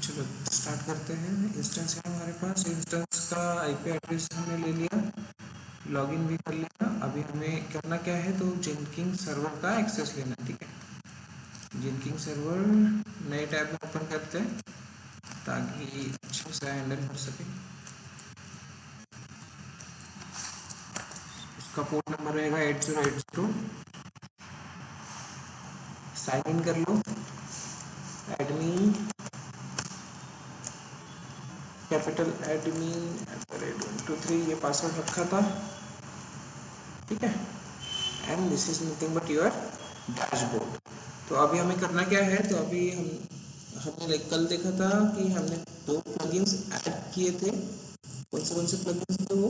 चलो स्टार्ट करते हैं। इंस्टेंस है हमारे पास, इंस्टेंस का आईपी एड्रेस हमने ले लिया, लॉगिन भी कर लिया। अभी हमें करना क्या है, तो जेनकिंग सर्वर का एक्सेस लेना है। ठीक है, जेनकिंग सर्वर नए टैब में ओपन करते हैं ताकि अच्छे से हैंडल कर सके। उसका पोर्ट नंबर रहेगा 8080। साइन इन कर लो, एडमिन कैपिटल एडमिन @123 ये पासवर्ड रखा था। ठीक है, and this is nothing but your dashboard. तो अभी हमें करना क्या है, तो अभी हमने कल देखा था कि हमने 2 प्लगइन्स ऐड किए थे। कौन से प्लगइन्स थे वो?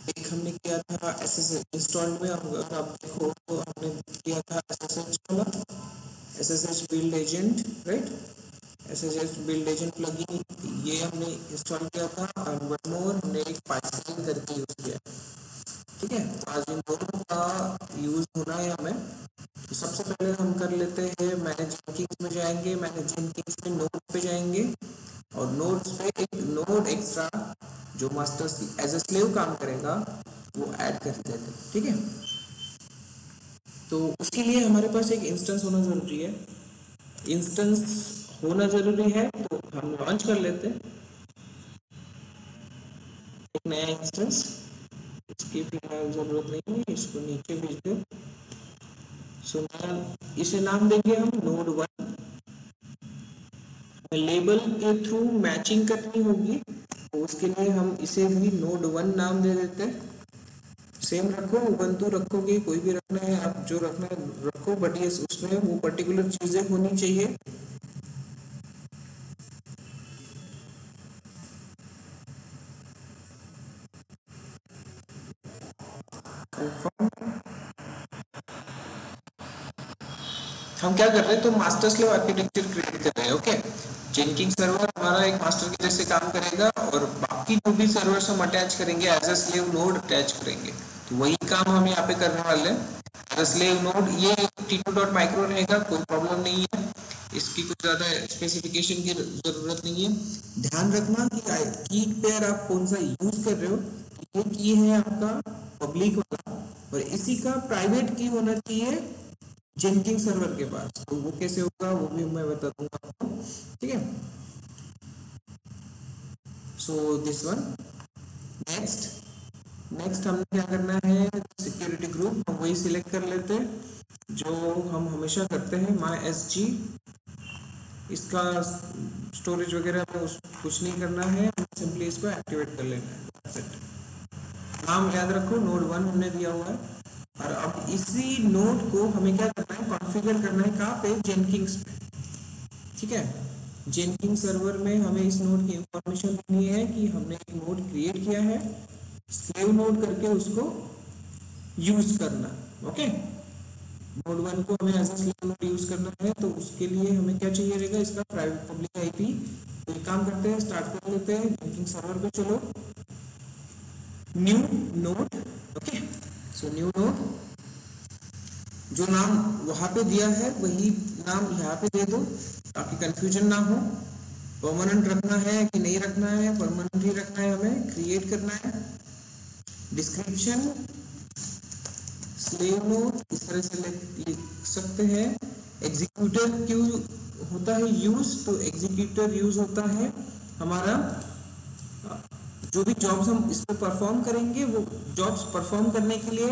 एक हमने किया था एसएसएच इंस्टॉल में, अगर आप देखो तो हमने किया था एसएसएच वाला, SSH build agent, right. SSH build agent plugin ये हमने इंस्टॉल किया था, और वन मोर हमने एक पाइथन करके यूज किया। ठीक है, तो आज इन दोनों का यूज होना है हमें। तो सबसे पहले हम कर लेते हैं, मैनेज जेनकिंग्स में जाएंगे, मैनेज जेनकिंग्स में नोड पे जाएंगे, और नोड्स पे एक नोड एक्स्ट्रा जो मास्टर एज ए स्लेव काम करेगा वो ऐड कर देते हैं। ठीक है, तो उसके लिए हमारे पास एक इंस्टेंस होना जरूरी है। इंस्टेंस होना जरूरी है तो हम लॉन्च कर लेते हैं एक नया इंस्टेंस। इसकी फिलहाल जरूरत नहीं है, इसको नीचे भेज दो। सो इसे नाम देंगे हम node1। लेबल के थ्रू मैचिंग करनी होगी, तो उसके लिए हम इसे भी node1 नाम दे देते हैं। सेम रखो, उबंटू रखोगे, कोई भी रखना है आप, जो रखना है रखो, बट ये उसमें वो पर्टिकुलर चीजें होनी चाहिए। हम क्या कर रहे हैं, तो मास्टर स्लेव आर्किटेक्चर क्रिएट कर रहे हैं। ओके, जेनकिंग सर्वर हमारा एक मास्टर के जैसे काम करेगा, और बाकी जो भी सर्वर्स हम अटैच करेंगे as a slave node attach करेंगे, तो वही काम हम यहाँ पे करने वाले हैं। एज अ स्लेव नोड ये t2.micro रहेगा, कोई प्रॉब्लम नहीं है, इसकी कुछ ज़्यादा स्पेसिफिकेशन की ज़रूरत नहीं है। ध्यान रखना कि की पेयर आप कौन सा यूज कर रहे हो। ये की है आपका पब्लिक वाला, और इसी का प्राइवेट की होना चाहिए जेनकिंग सर्वर के पास। तो वो कैसे होगा वो भी मैं बता दूंगा आपको। ठीक है, सो दिस वन। नेक्स्ट हमें क्या करना है, सिक्योरिटी ग्रुप हम वही सिलेक्ट कर लेते हैं जो हम हमेशा करते हैं, MySG। इसका स्टोरेज वगैरह में कुछ नहीं करना है, सिंपली इसको एक्टिवेट कर लेना है। नाम याद रखो, node1 हमने दिया हुआ है। और अब इसी नोड को हमें क्या करना है, कॉन्फ़िगर करना है कहाँ पे, जेनकिंग्स पे। ठीक है, जेनकिंग सर्वर में हमें इस नोड की इंफॉर्मेशन देनी है कि हमने एक नोड क्रिएट किया है, स्लेव नोड करके उसको यूज करना। ओके, node1 को हमें as a slave node use करना है, तो उसके लिए हमें क्या चाहिए रहेगा, इसका प्राइवेट पब्लिक आईपी। तो एक काम करते हैं, स्टार्ट कर लेते हैं, जेनकिंग सर्वर पे चलो, new node. Okay, so new node, जो नाम वहां पे दिया है वही नाम यहाँ पे दे दो ताकि कंफ्यूजन ना हो। परमानेंट रखना है कि नहीं रखना है, परमानेंट ही रखना है, हमें क्रिएट करना है। डिस्क्रिप्शन स्लेव नोड इस तरह से लिख सकते हैं। एग्जीक्यूटर क्यों होता है यूज, तो एग्जीक्यूटर यूज होता है हमारा जो भी जॉब्स हम इस पर परफॉर्म करेंगे, वो जॉब्स परफॉर्म करने के लिए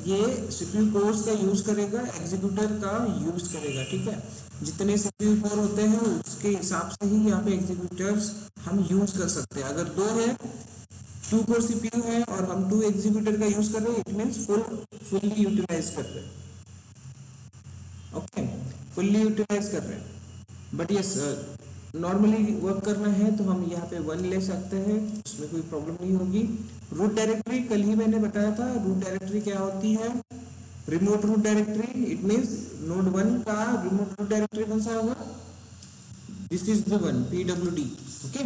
ये सीपीयू कोर्स का यूज करेगा, एग्जीक्यूटर का यूज करेगा। ठीक है, जितने सीपीयू कोर होते हैं उसके हिसाब से ही यहाँ पे एग्जीक्यूटर्स हम यूज कर सकते हैं। अगर 2 है, 2 कोर सीपीयू है और हम 2 एग्जीक्यूटर का यूज कर रहे हैं, इट मीन्स फुल्ली यूटिलाइज कर रहे हैं। ओके, फुल्ली यूटिलाइज कर रहे हैं। बट यस, नॉर्मली वर्क करना है तो हम यहाँ पे 1 ले सकते हैं, उसमें कोई प्रॉब्लम नहीं होगी। रूट डायरेक्टरी कल ही मैंने बताया था, रूट डायरेक्टरी क्या होती है, remote root directory. It means node1 का रिमोट रूट डायरेक्टरी कौन सा होगा, this is the one, PWD। Okay,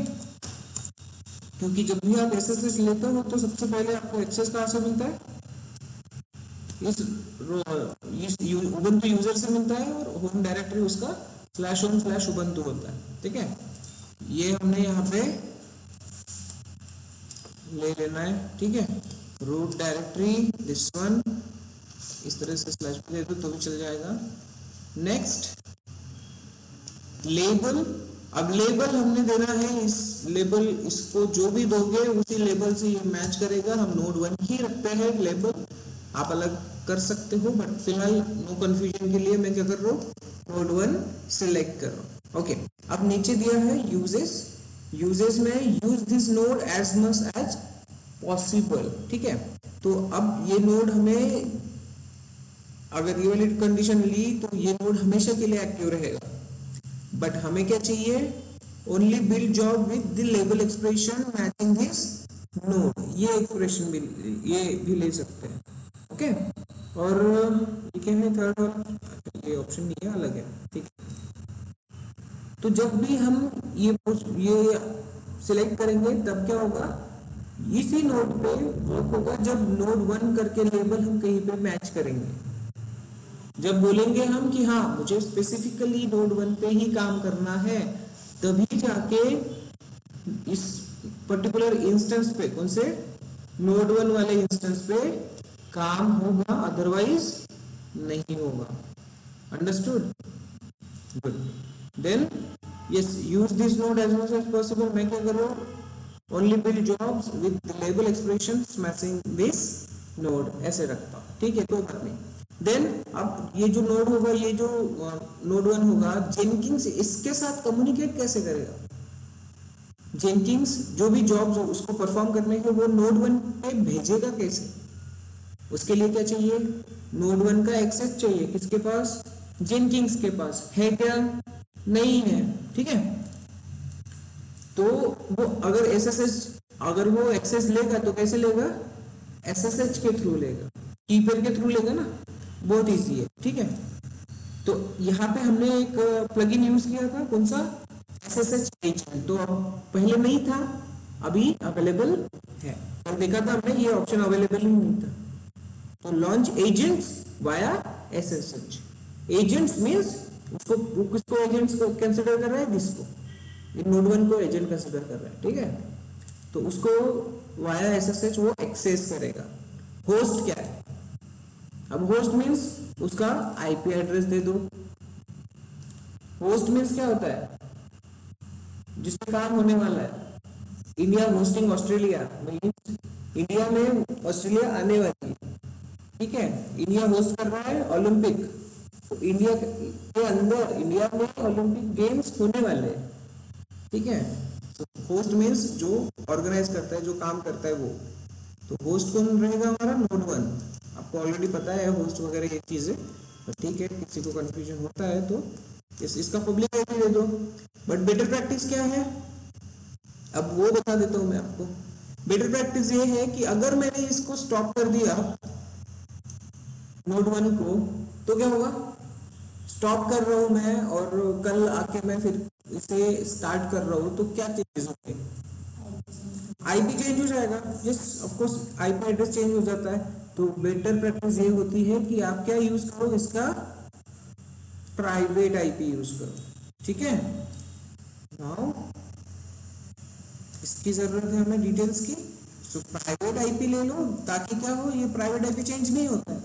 क्योंकि जब भी आप SSH लेते हो तो सबसे पहले आपको एक्सेस कहाँ से मिलता है, इस उबंटू यूजर से मिलता है और होम डायरेक्टरी उसका /home/ubuntu होता है। ठीक है, ये हमने यहाँ पे ले लेना है। ठीक है, रूट डायरेक्टरी दिस वन, इस तरह से स्लैश पे दे दो तो भी चल जाएगा। नेक्स्ट लेबल, अब लेबल हमने देना है, इस लेबल इसको जो भी दोगे उसी लेबल से ये मैच करेगा। हम नोड 1 ही रखते हैं लेबल, आप अलग कर सकते हो, बट फिलहाल नो कंफ्यूजन के लिए मैं क्या कर रहा हूँ, नोड 1 सिलेक्ट कर रहा हूँ। ओके, अब नीचे दिया है यूजेस, यूजेस में use this node as much as possible. ठीक है, तो अब ये नोड हमें, अगर ये वाली कंडीशन ली तो ये नोड हमेशा के लिए एक्टिव रहेगा, बट हमें क्या चाहिए, only build job with the label expression matching this node, ये एक्सप्रेशन भी, ये भी ले सकते हैं। ओके, और ये क्या है थर्ड वाला, ये ऑप्शन नहीं है, अलग है। ठीक है, तो जब भी हम ये सिलेक्ट करेंगे तब क्या होगा, इसी नोड पे वर्क होगा जब नोड 1 करके लेबल हम कहीं पे मैच करेंगे। जब बोलेंगे हम कि हाँ मुझे स्पेसिफिकली नोड 1 पे ही काम करना है, तभी जाके इस पर्टिकुलर इंस्टेंस पे, कौन से, नोड 1 वाले इंस्टेंस पे काम होगा, अदरवाइज नहीं होगा। Understood? Good. Then yes, use this node as much as possible. मैं क्या कर रहा हूँ, only build jobs with label expressions matching this node, ऐसे रखता हूँ। ठीक है, कोई बात नहीं। देन अब ये जो नोड होगा, ये जो नोड 1 होगा, जेनकिंस इसके साथ कम्युनिकेट कैसे करेगा? जेनकिंस जो भी जॉब्स उसको परफॉर्म करने के वो नोड 1 पे भेजेगा कैसे? उसके लिए क्या चाहिए, नोड 1 का एक्सेस चाहिए, किसके पास, जेनकिंस के पास। है क्या? नहीं है। ठीक है, तो वो अगर अगर वो एक्सेस लेगा तो कैसे लेगा, SSH के थ्रू लेगा, कीपर के थ्रू लेगा ना, बहुत इजी है। ठीक है, तो यहाँ पे हमने एक प्लगइन यूज किया था, कौन सा, SSH एजेंट, तो पहले नहीं था, अभी अवेलेबल है। और देखा था हमने, ये ऑप्शन अवेलेबल ही नहीं था। तो launch agents via SSH। Agents means उसको, किसको एजेंट्स को कंसीडर कर रहा है, जिसको नोड 1 को एजेंट कंसीडर कर रहा है। ठीक है, तो उसको वाया SSH वो एक्सेस करेगा। होस्ट क्या है, अब होस्ट मींस उसका IP एड्रेस दे दो। होस्ट मींस क्या होता है, जिसपे काम होने वाला है। India hosting Australia, means India में ऑस्ट्रेलिया आने वाली है। ठीक है, इंडिया होस्ट कर रहा है ओलंपिक, तो इंडिया के अंदर, इंडिया में ओलंपिक गेम्स होने वाले हैं। ठीक है, तो होस्ट मींस जो ऑर्गेनाइज करता है, जो काम करता है वो। तो होस्ट कौन रहेगा हमारा, नोड 1। आपको ऑलरेडी पता है होस्ट वगैरह ये चीजें, बट ठीक है, किसी को कंफ्यूजन होता है तो इसका पब्लिक आईडी दे दो। बट बेटर प्रैक्टिस क्या है, अब वो बता देता हूं मैं आपको। बेटर प्रैक्टिस ये है कि अगर मैंने इसको स्टॉप कर दिया नोड 1 को, तो क्या होगा, स्टॉप कर रहा हूं मैं और कल आके मैं फिर इसे स्टार्ट कर रहा हूं, तो क्या चेंजेस होंगे, IP चेंज हो जाएगा। Yes of course, IP address change हो जाता है। तो बेटर प्रैक्टिस ये होती है कि आप क्या यूज करो, इसका प्राइवेट IP यूज करो। ठीक है, नाउ इसकी जरूरत है हमें डिटेल्स की, तो प्राइवेट IP ले लो, ताकि क्या हो, ये प्राइवेट IP चेंज नहीं होता है,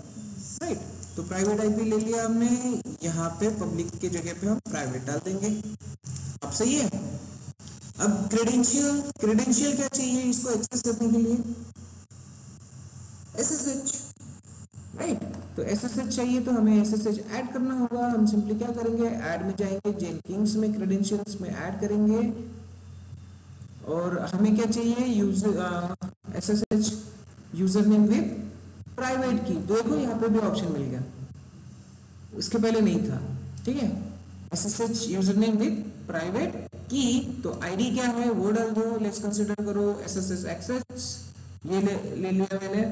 राइट। तो प्राइवेट IP ले लिया हमने, यहाँ पे पब्लिक की जगह पे हम प्राइवेट डाल देंगे। अब सही है। अब क्रेडेंशियल क्या चाहिए इसको एक्सेस करने के लिए, SSH, राइट। तो SSH चाहिए, तो हमें SSH ऐड करना होगा। हम सिंपली क्या करेंगे, ऐड में जाएंगे, जेनकिंस में क्रेडेंशियल्स में ऐड करेंगे, और हमें क्या चाहिए, SSH user name with private की। देखो यहाँ पे भी ऑप्शन मिल गया, उसके पहले नहीं था। ठीक है, SSH user name with private की, तो ID क्या है वो डाल दो। लेट्स कंसीडर करो SSH एक्सेस, ये ले लिया मैंने।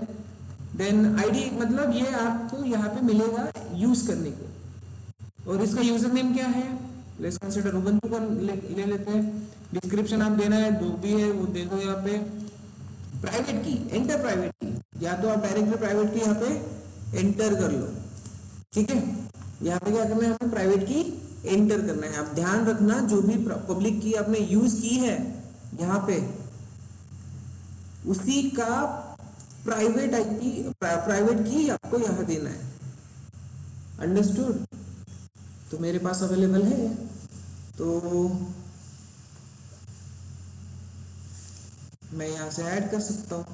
देन ID मतलब ये आपको यहाँ पे मिलेगा यूज करने को, और इसका यूजर नेम क्या है, लेट्स कंसीडर उबंटू का ले लेते हैं। डिस्क्रिप्शन आप देना है, जो भी है वो दे दो यहाँ पे। प्राइवेट की, एंटर प्राइवेट की, या तो आप डायरेक्टली प्राइवेट की यहाँ पे एंटर कर लो। ठीक है, यहाँ पे क्या करना है, हमें प्राइवेट की एंटर करना है। आप ध्यान रखना जो भी पब्लिक की आपने यूज की है यहाँ पे, उसी का प्राइवेट आईपी प्राइवेट की आपको यहाँ देना है। अंडरस्टूड? तो मेरे पास अवेलेबल है, तो मैं यहाँ से ऐड कर सकता हूँ।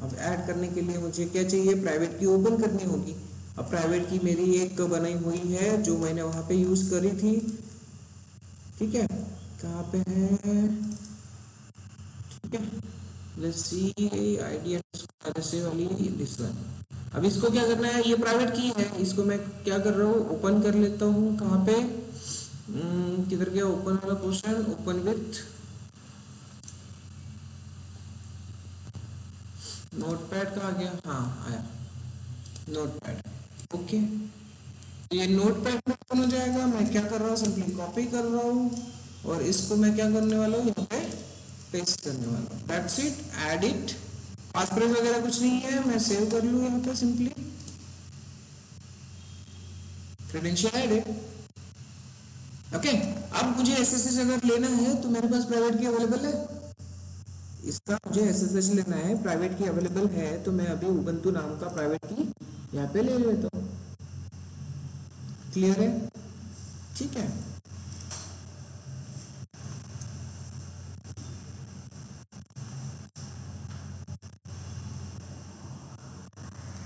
अब ऐड करने के लिए मुझे क्या चाहिए, प्राइवेट की ओपन करनी होगी। अब प्राइवेट की मेरी एक बनाई हुई है जो मैंने वहाँ पे यूज करी थी। ठीक है, कहाँ पे है, ठीक है, लेट्स सी आईडी RSA वाली दिस वन। अब इसको क्या करना है, ये प्राइवेट की है, इसको मैं क्या कर रहा हूँ, ओपन कर लेता हूँ। कहाँ पे, किधर गया ओपन वाला पोर्शन, ओपन विथ नोटपैड। कहाँ गया, हाँ आया नोटपैड। ओके, ये नोटपैड में ओपन हो जाएगा। मैं क्या कर रहा हूँ, सिंपली कॉपी कर रहा हूँ और इसको मैं क्या करने वाला हूँ, यहाँ पे पेस्ट करने वाला हूँ। That's it, add it. Password वगैरह कुछ नहीं है, मैं सेव कर लूँ यहाँ पे, सिंपली क्रेडेंशियल ऐड। ओके, अब मुझे SSH अगर लेना है तो मेरे पास प्राइवेट की अवेलेबल है। इसका मुझे SSH लेना है, प्राइवेट की अवेलेबल है, तो मैं अभी उबंटू नाम का प्राइवेट की यहाँ पे ले लेता हूँ। क्लियर है? ठीक है,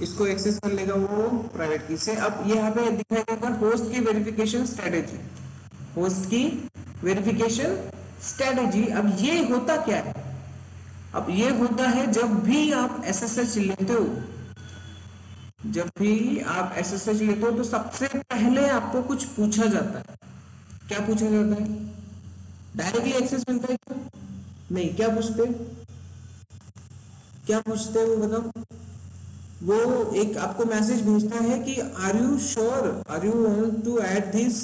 इसको एक्सेस कर लेगा वो प्राइवेट की से। अब यहाँ पे दिखाई देगा होस्ट की वेरिफिकेशन स्ट्रेटेजी, होस्ट की वेरिफिकेशन स्ट्रेटेजी। अब ये होता क्या है, अब ये होता है जब भी आप SSH लेते हो, जब भी आप SSH लेते हो तो सबसे पहले आपको कुछ पूछा जाता है। क्या पूछा जाता है, डायरेक्टली एक्सेस मिलता है क्या, नहीं, क्या पूछते, क्या पूछते हो बताओ। वो एक आपको मैसेज भेजता है कि are you sure, are you want to add this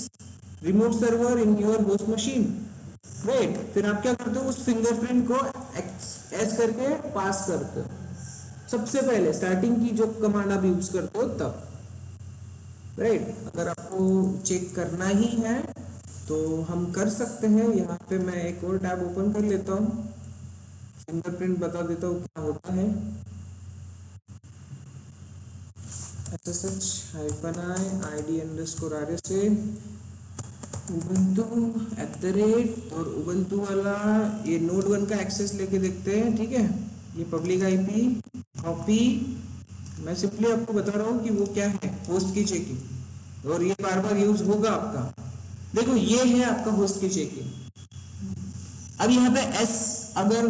remote server in your host machine, right. फिर आप क्या करते हो, उस फिंगरप्रिंट को एस करके पास करते हो। सबसे पहले स्टार्टिंग की जो कमांड आप यूज करते हो तब, राइट। अगर आपको चेक करना ही है तो हम कर सकते हैं। यहाँ पे मैं एक और टैब ओपन कर लेता हूँ, फिंगरप्रिंट बता देता हूँ क्या होता है। SSH-i ID_RSA ubuntu @ और ubuntu वाला ये नोड 1 का एक्सेस लेके देखते हैं। ठीक है, ये पब्लिक आईपी कॉपी, मैं सिंपली आपको बता रहा हूँ कि वो क्या है, होस्ट की चेकिंग, और ये बार बार यूज होगा आपका। देखो ये है आपका होस्ट की चेकिंग। अब यहाँ पे S अगर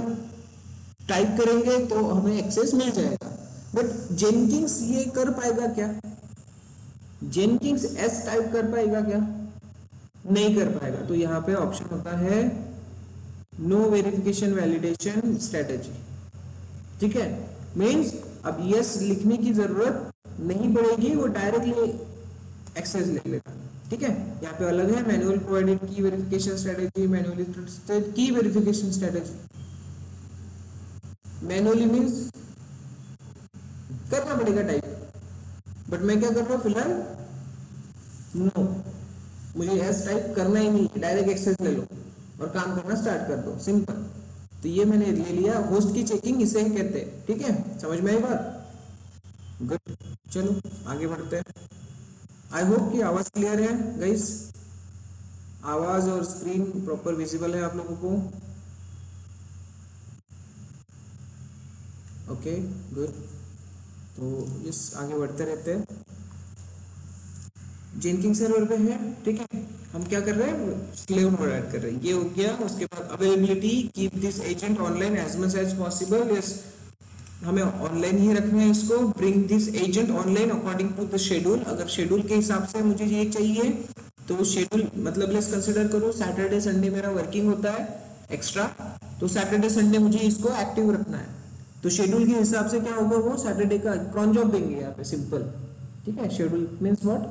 टाइप करेंगे तो हमें एक्सेस मिल जाएगा, बट जेनकिंग्स ये कर पाएगा क्या, जेनकिंग्स S टाइप कर पाएगा क्या, नहीं कर पाएगा। तो यहाँ पे ऑप्शन होता है नो वेरिफिकेशन वैलिडेशन स्ट्रेटेजी। ठीक है, मींस अब यस लिखने की जरूरत नहीं पड़ेगी, वो डायरेक्टली एक्सेस ले लेगा। ठीक है, यहाँ पे अलग है मैनुअल प्रोवाइडेड की वेरिफिकेशन स्ट्रेटेजी, मैनुअली ट्रस्टेड की वेरिफिकेशन स्ट्रेटेजी। मैनुअली मींस करना पड़ेगा टाइप, बट मैं क्या कर रहा हूँ फिलहाल, नो, मुझे एस टाइप करना ही नहीं, डायरेक्ट एक्सेस ले लो और काम करना स्टार्ट कर दो, सिंपल। तो ये मैंने ले लिया, होस्ट की चेकिंग इसे कहते हैं। ठीक है, समझ में आई बात, गुड। चलो आगे बढ़ते हैं। आई होप कि आवाज क्लियर है गाइस, आवाज और स्क्रीन प्रॉपर विजिबल है आप लोगों को। ओके गुड, तो इस आगे बढ़ते रहते हैं। जेनकिंग सर्वर पे है, ठीक है, हम क्या कर रहे हैं, स्लेव नोड ऐड कर रहे हैं, ये हो गया। उसके बाद availability, keep this agent online as much as possible, yes हमें ऑनलाइन ही रखना है इसको। Bring this agent online according to the schedule, अगर शेड्यूल के हिसाब से मुझे ये चाहिए तो शेड्यूल मतलब लेट्स कंसिडर करो सैटरडे संडे मेरा वर्किंग होता है एक्स्ट्रा, तो सैटरडे संडे मुझे इसको एक्टिव रखना है। तो शेड्यूल के हिसाब से क्या होगा, वो सैटरडे का क्रॉन जॉब देंगे यहाँ पे, सिंपल। ठीक है, schedule means what,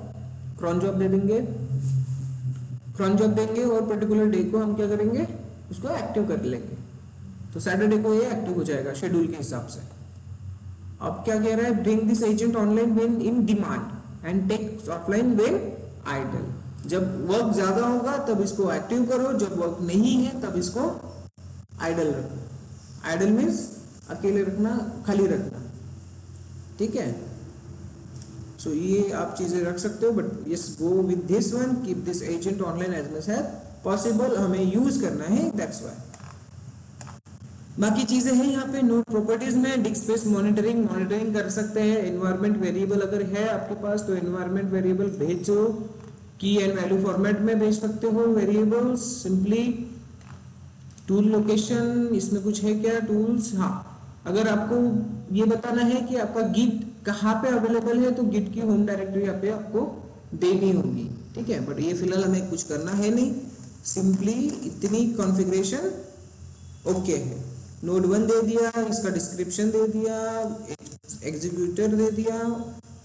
cron job दे देंगे, क्रॉन जॉब देंगे और पर्टिकुलर डे को हम क्या करेंगे, उसको एक्टिव कर लेंगे। तो सैटरडे को ये एक्टिव हो जाएगा शेड्यूल के हिसाब से। अब क्या कह रहा है, bring this agent online when in demand and take offline when idle. जब वर्क ज्यादा होगा तब इसको एक्टिव करो, जब वर्क नहीं है तब इसको आइडल रखो। आइडल मीन्स अकेले रखना, खाली रखना, ठीक है। सो ये आप चीजें रख सकते हो, but yes go with this one, keep this agent online as much as possible, हमें यूज करना है, दैट्स वाई। बाकी चीजें हैं यहाँ पे नोड प्रॉपर्टीज में, डिस्क स्पेस मॉनिटरिंग कर सकते हैं। एनवायरमेंट वेरिएबल अगर है आपके पास तो एनवायरमेंट वेरिएबल भेजो, की एंड वैल्यू फॉर्मेट में भेज सकते हो वेरिएबल्स सिंपली। टूल लोकेशन, इसमें कुछ है क्या टूल्स, हाँ अगर आपको ये बताना है कि आपका गिट कहाँ पे अवेलेबल है तो गिट की होम डायरेक्टरी यहाँ पे आपको देनी होगी, ठीक है। बट ये फिलहाल हमें कुछ करना है नहीं, सिंपली इतनी कॉन्फ़िगरेशन ओके है। नोड 1 दे दिया, इसका डिस्क्रिप्शन दे दिया, एग्जीक्यूटर दे दिया,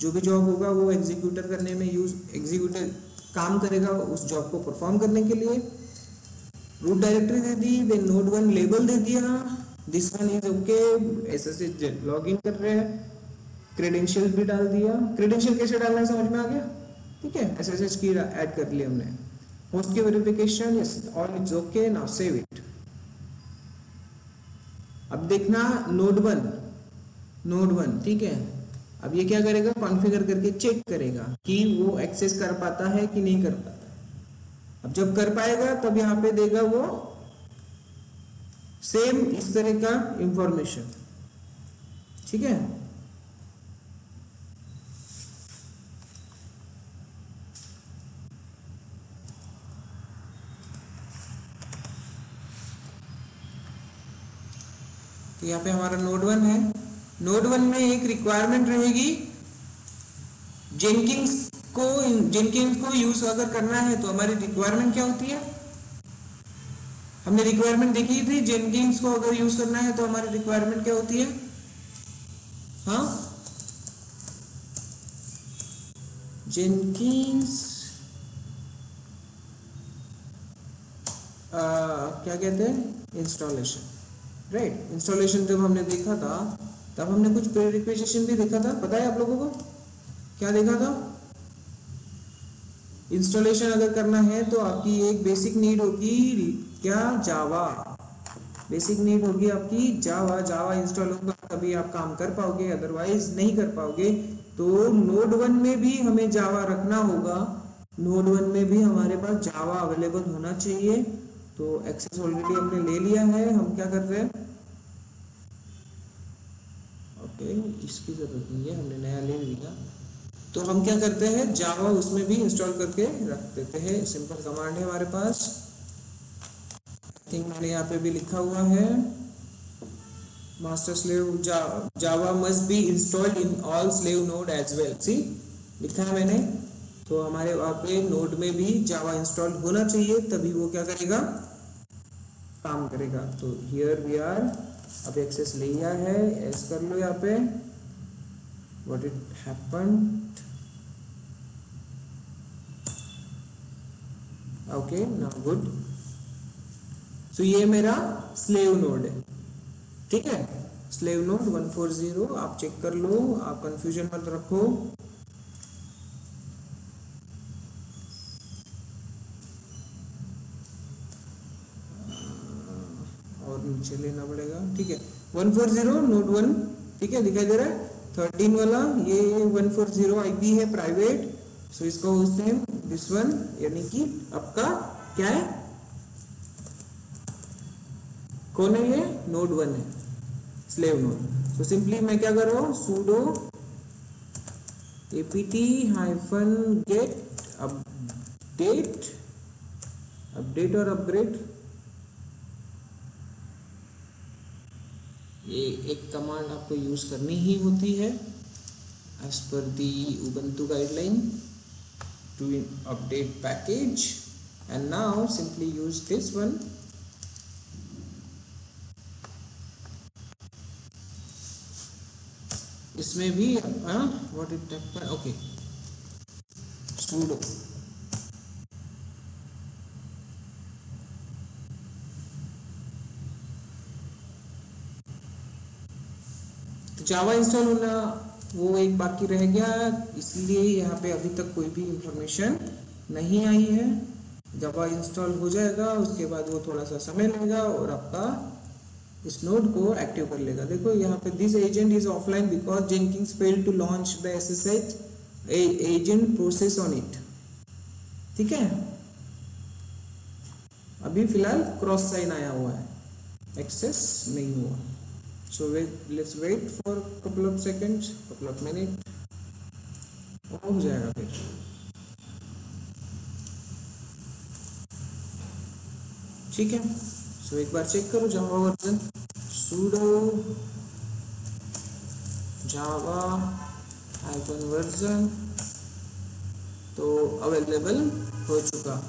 जो भी जॉब होगा वो एग्जीक्यूटर करने में एग्जीक्यूटर काम करेगा उस जॉब को परफॉर्म करने के लिए। रूट डायरेक्टरी दे दी, देन नोड 1 लेबल दे दिया, this one is okay, SSH log in कर रहे हैं, क्रेडेंशियल भी डाल दिया। क्रेडेंशियल कैसे डालना है समझ में आ गया, ठीक है। एसएसएच की ऐड कर ली हमने। होस्ट की verification, yes all is okay, now save it. अब देखना नोड वन ठीक है। अब ये क्या करेगा, कॉन्फ़िगर करके चेक करेगा कि वो एक्सेस कर पाता है कि नहीं कर पाता। अब जब कर पाएगा तब यहाँ पे देगा वो सेम इस तरह का इंफॉर्मेशन, ठीक है। तो यहाँ पे हमारा नोड 1 है। नोड 1 में एक रिक्वायरमेंट रहेगी, जेनकिंस को यूज अगर करना है तो हमारी रिक्वायरमेंट क्या होती है, हमने रिक्वायरमेंट देखी थी। जेनकिंस को अगर यूज करना है तो हमारी रिक्वायरमेंट क्या होती है, हाँ जेनकिंस क्या कहते हैं, इंस्टॉलेशन, राइट। इंस्टॉलेशन जब हमने देखा था तब हमने कुछ प्रीरिक्विजिशन भी देखा था, पता है आप लोगों को क्या देखा था। इंस्टॉलेशन अगर करना है तो आपकी एक बेसिक नीड होगी क्या, जावा। बेसिक नीड होगी आपकी जावा इंस्टॉल होगा तभी आप काम कर पाओगे, अदरवाइज नहीं कर पाओगे। तो नोड 1 में भी हमें जावा रखना होगा, नोड 1 में भी हमारे पास जावा अवेलेबल होना चाहिए। तो एक्सेस ऑलरेडी हमने ले लिया है, हम क्या कर रहे हैं, ओके इसकी जरूरत नहीं है, हमने नया ले लिया। तो हम क्या करते हैं, जावा उसमें भी इंस्टॉल करके रख देते हैं। सिंपल कमांड है हमारे पास, थिंक मैंने यहाँ पे भी लिखा हुआ है, master slave Java must be installed in all slave node as well, see लिखा है मैंने। तो हमारे वहाँ पे नोड में भी जावा इंस्टॉल होना चाहिए तभी वो क्या करेगा, काम करेगा। तो हियर वी आर, अब एक्सेस लिया है, एस कर लो यहाँ पे, what it happened, okay now good. So ये मेरा स्लेव नोड है, ठीक है। स्लेव नोड 140 आप चेक कर लो, आप कंफ्यूजन मत रखो। और नीचे लेना पड़ेगा, ठीक है। 140 नोड 1, ठीक है, दिखाई दे रहा है। 13 वाला ये 140 आईपी है प्राइवेट, सो इसका होस्ट नेम दिस वन, यानी कि आपका क्या है, कौन है ये, नोड 1 है, स्लेव नोड। तो सिंपली मैं क्या कर रहा हूँ, sudo apt-get अपडेट और अपग्रेड, ये एक कमांड आपको यूज करनी ही होती है एज पर the Ubuntu guideline to update package, and now simply use this one. इसमें भी what it happen, okay sudo तो जावा इंस्टॉल होना वो एक बाकी रह गया, इसलिए यहाँ पे अभी तक कोई भी इंफॉर्मेशन नहीं आई है। जावा इंस्टॉल हो जाएगा, उसके बाद वो थोड़ा सा समय लेगा और आपका इस नोड को एक्टिव कर लेगा। देखो यहाँ पे this agent is offline because Jenkins failed to launch the SSH agent process on it. ठीक है, अभी फिलहाल क्रॉस साइन आया हुआ है, एक्सेस नहीं हुआ। So let's wait for couple of seconds, couple of minute, हो जाएगा फिर। ठीक है, सो एक बार चेक करो जावा वर्जन, sudo जावा हाइफन वर्जन, तो अवेलेबल हो चुका।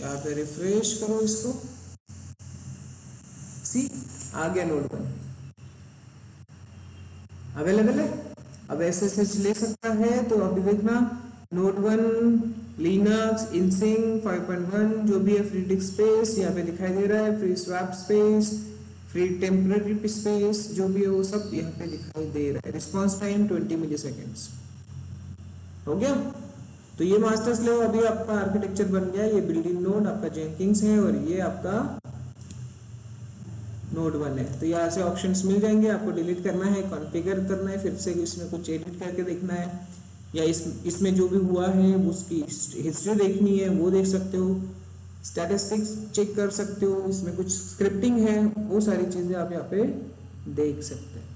यहाँ पे रिफ्रेश करो इसको, सी आ गया नोड 1 अवेलेबल है। अब एसएसएच ले सकता है, तो अभी देखना नोड 1 लिनक्स इनसिंग 5.1 जो भी है, फ्री डिस्क स्पेस यहाँ पे दिखाई दे रहा है, free swap space, free temporary space जो भी है वो सब यहाँ पे दिखाई दे रहा है। रिस्पॉन्स टाइम 20 मिली सेकेंड्स हो गया। तो ये मास्टर स्लेव अभी आपका आर्किटेक्चर बन गया। ये बिल्डिंग नोड आपका जेनकिंस है और ये आपका नोड 1 है। तो यहाँ से ऑप्शंस मिल जाएंगे, आपको डिलीट करना है, कॉन्फ़िगर करना है, फिर से इसमें कुछ एडिट करके देखना है, या इसमें जो भी हुआ है उसकी हिस्ट्री देखनी है वो देख सकते हो, स्टैटिस्टिक्स चेक कर सकते हो, इसमें कुछ स्क्रिप्टिंग है, वो सारी चीज़ें आप यहाँ पे देख सकते हैं।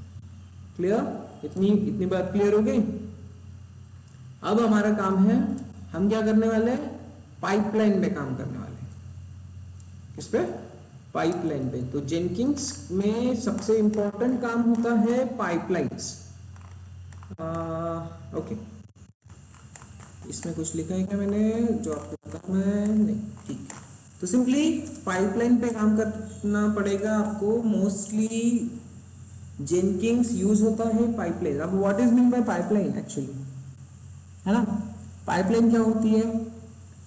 क्लियर, इतनी बात क्लियर हो गई। अब हमारा काम है, हम क्या करने वाले हैं, पाइपलाइन पे काम करने वाले हैं। किस पे, पाइपलाइन पे। तो जेनकिंस में सबसे इंपॉर्टेंट काम होता है पाइपलाइंस। ओके, इसमें कुछ लिखा है क्या मैंने जो आपको काम है? नहीं, ठीक है। तो सिंपली पाइपलाइन पे काम करना पड़ेगा आपको। मोस्टली जेनकिंस यूज होता है पाइपलाइन। अब what is mean by pipeline actually, है ना? पाइपलाइन क्या होती है?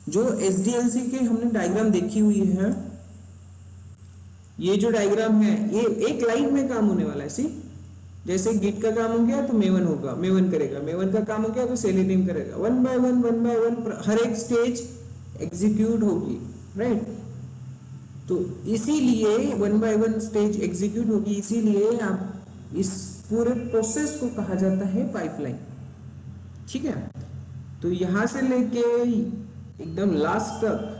जो एसडीएलसी के हमने डायग्राम देखी हुई है, ये जो डायग्राम है ये एक लाइन में काम होने वाला है। सी, जैसे गिट का काम हो गया तो मेवन होगा, मेवन करेगा, मेवन का काम हो गया तो सेलेनियम करेगा, वन बाय वन हर एक स्टेज एग्जीक्यूट होगी, राइट? तो इसीलिए one by one stage execute होगी, इसीलिए आप इस पूरे प्रोसेस को कहा जाता है पाइपलाइन। ठीक है, तो यहां से लेके एकदम लास्ट तक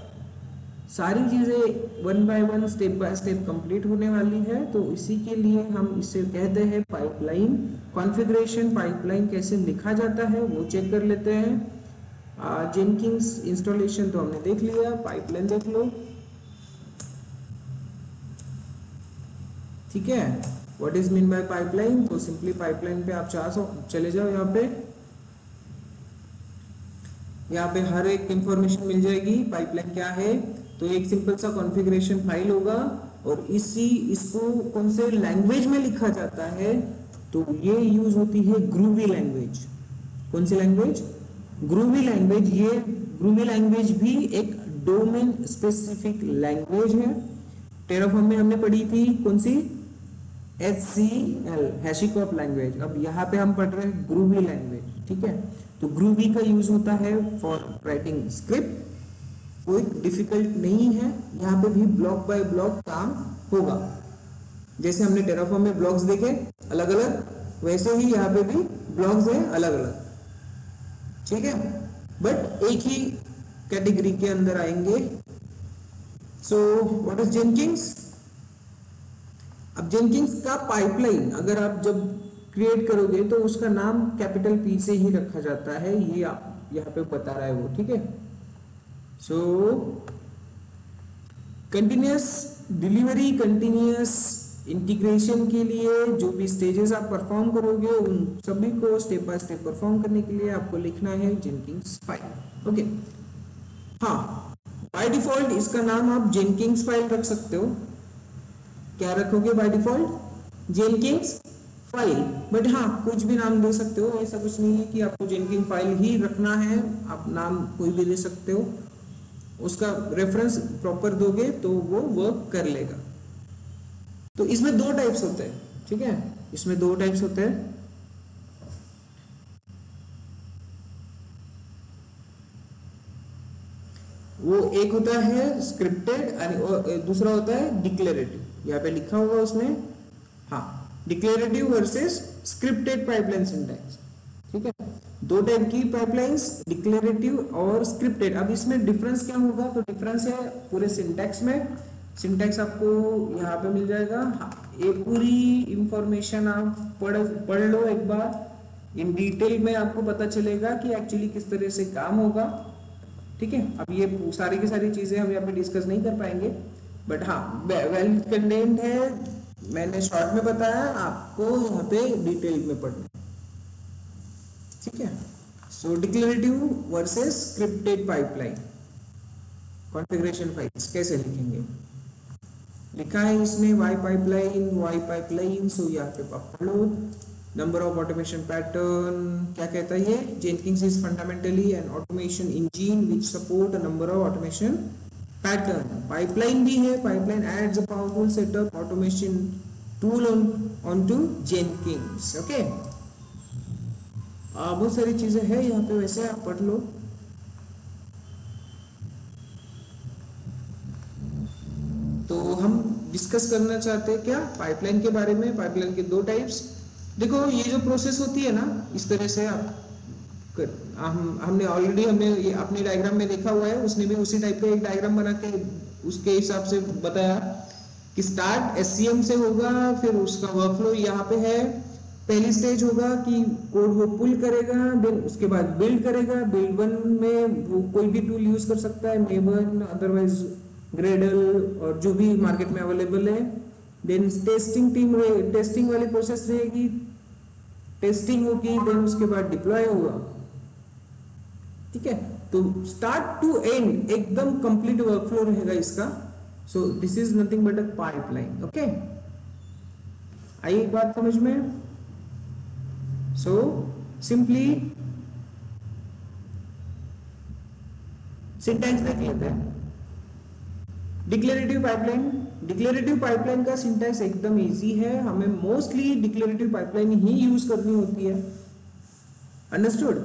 सारी चीजें one by one step by step complete होने वाली है। तो इसी के लिए हम इसे कहते हैं पाइपलाइन। कॉन्फ़िगरेशन पाइपलाइन कैसे लिखा जाता है वो चेक कर लेते हैं। जेनकिंस इंस्टॉलेशन तो हमने देख लिया, पाइपलाइन देख लो। ठीक है, what is mean by pipeline? तो सिंपली पाइपलाइन पे आप चले जाओ, यहाँ पे हर एक इंफॉर्मेशन मिल जाएगी पाइपलाइन क्या है। तो एक सिंपल सा कॉन्फ़िगरेशन फाइल होगा और इसको कौन से लैंग्वेज में लिखा जाता है? तो ये यूज होती है ग्रूवी लैंग्वेज। कौन सी लैंग्वेज? Groovy language. ये ग्रूवी लैंग्वेज भी एक डोमेन स्पेसिफिक लैंग्वेज है। टेराफॉर्म में हमने पढ़ी थी कौन सी? HCL, हैशिकॉर्प language. अब यहाँ पे हम पढ़ रहे हैं ग्रूवी लैंग्वेज। ठीक है, तो ग्रूवी का यूज होता है फॉर राइटिंग स्क्रिप्ट। कोई डिफिकल्ट नहीं है, यहाँ पे भी ब्लॉक बाय ब्लॉक काम होगा। जैसे हमने टेराफॉर्म में ब्लॉक्स देखे अलग अलग, वैसे ही यहाँ पे भी ब्लॉक्स हैं अलग अलग। ठीक है, बट एक ही कैटेगरी के अंदर आएंगे। So what is Jenkins? अब जेनकिंस का पाइपलाइन अगर आप जब क्रिएट करोगे तो उसका नाम कैपिटल P से ही रखा जाता है, ये आप यहाँ पे बता रहा है वो। ठीक है, सो कंटिन्यूअस डिलीवरी, कंटिन्यूअस इंटीग्रेशन के लिए जो भी स्टेजेस आप परफॉर्म करोगे उन सभी को स्टेप बाय स्टेप परफॉर्म करने के लिए आपको लिखना है जेनकिंस फाइल। ओके, हाँ, बाय डिफॉल्ट इसका नाम आप जेनकिंस फाइल रख सकते हो। क्या रखोगे by default? Jenkins file. But हाँ, कुछ भी नाम दे सकते हो, ऐसा कुछ नहीं है कि आपको जेनकिंस फाइल ही रखना है, आप नाम कोई भी दे सकते हो। उसका रेफरेंस प्रॉपर दोगे तो वो वर्क कर लेगा। तो इसमें दो टाइप्स होते हैं। ठीक है, इसमें दो टाइप्स होते हैं। वो एक होता है स्क्रिप्टेड और दूसरा होता है डिक्लेरेटिव। यहाँ पे लिखा होगा उसने, हाँ, declarative versus scripted pipeline syntax. ठीक है, दो टाइप की पाइपलाइंस, डिक्लेरेटिव और स्क्रिप्टेड। अब इसमें डिफरेंस क्या होगा, तो डिफरेंस है पूरे सिंटैक्स में। सिंटैक्स आपको यहाँ पे मिल जाएगा, ये पूरी इंफॉर्मेशन आप पढ़ लो एक बार, इन डिटेल में आपको पता चलेगा कि एक्चुअली किस तरह से काम होगा। ठीक है, अब ये सारी की सारी चीजें हम यहाँ पे डिस्कस नहीं कर पाएंगे, बट हाँ वेल कंटेंट है, मैंने शॉर्ट में बताया, आपको यहाँ पे डिटेल में पढ़ना। ठीक है, so declarative versus scripted pipeline configuration files कैसे लिखेंगे, लिखा है इसमें वाई पाइपलाइन। सो यहाँ पे आप पढ़ो, नंबर ऑफ ऑटोमेशन पैटर्न क्या कहता है ये, Jenkins is fundamentally an automation engine which support a number of automation pattern. Pipeline भी है, pipeline adds a powerful setup automation tool on to Jenkins. Okay, बहुत सारी चीजें हैं यहाँ पे, वैसे आप पढ़ लो। तो हम डिस्कस करना चाहते हैं क्या पाइपलाइन के बारे में, पाइपलाइन के दो टाइप्स। देखो ये जो प्रोसेस होती है ना, इस तरह से हमने ऑलरेडी ये अपने डायग्राम में देखा हुआ है, उसने भी उसी टाइप का एक डायग्राम बना के उसके हिसाब से बताया कि स्टार्ट एससीएम से होगा, फिर उसका वर्कफ्लो यहाँ पे है। पहली स्टेज होगा कि कोड वो पुल करेगा, देन उसके बाद बिल्ड करेगा। बिल्ड वन में वो कोई भी टूल यूज कर सकता है, मेवन, अदरवाइज ग्रेडल और जो भी मार्केट में अवेलेबल है। देन टेस्टिंग वाली प्रोसेस रहेगी, टेस्टिंग होगी, देन उसके बाद डिप्लॉय होगा। ठीक है, तो स्टार्ट टू एंड एकदम कंप्लीट वर्कफ्लो रहेगा इसका। So this is nothing but a pipeline. Okay, आई बात समझ में। सो सिंपली सिंटैक्स देख लेते हैं। डिक्लेरेटिव पाइपलाइन का सिंटैक्स एकदम इजी है, हमें मोस्टली डिक्लेरेटिव पाइपलाइन ही यूज करनी होती है। अंडरस्टूड।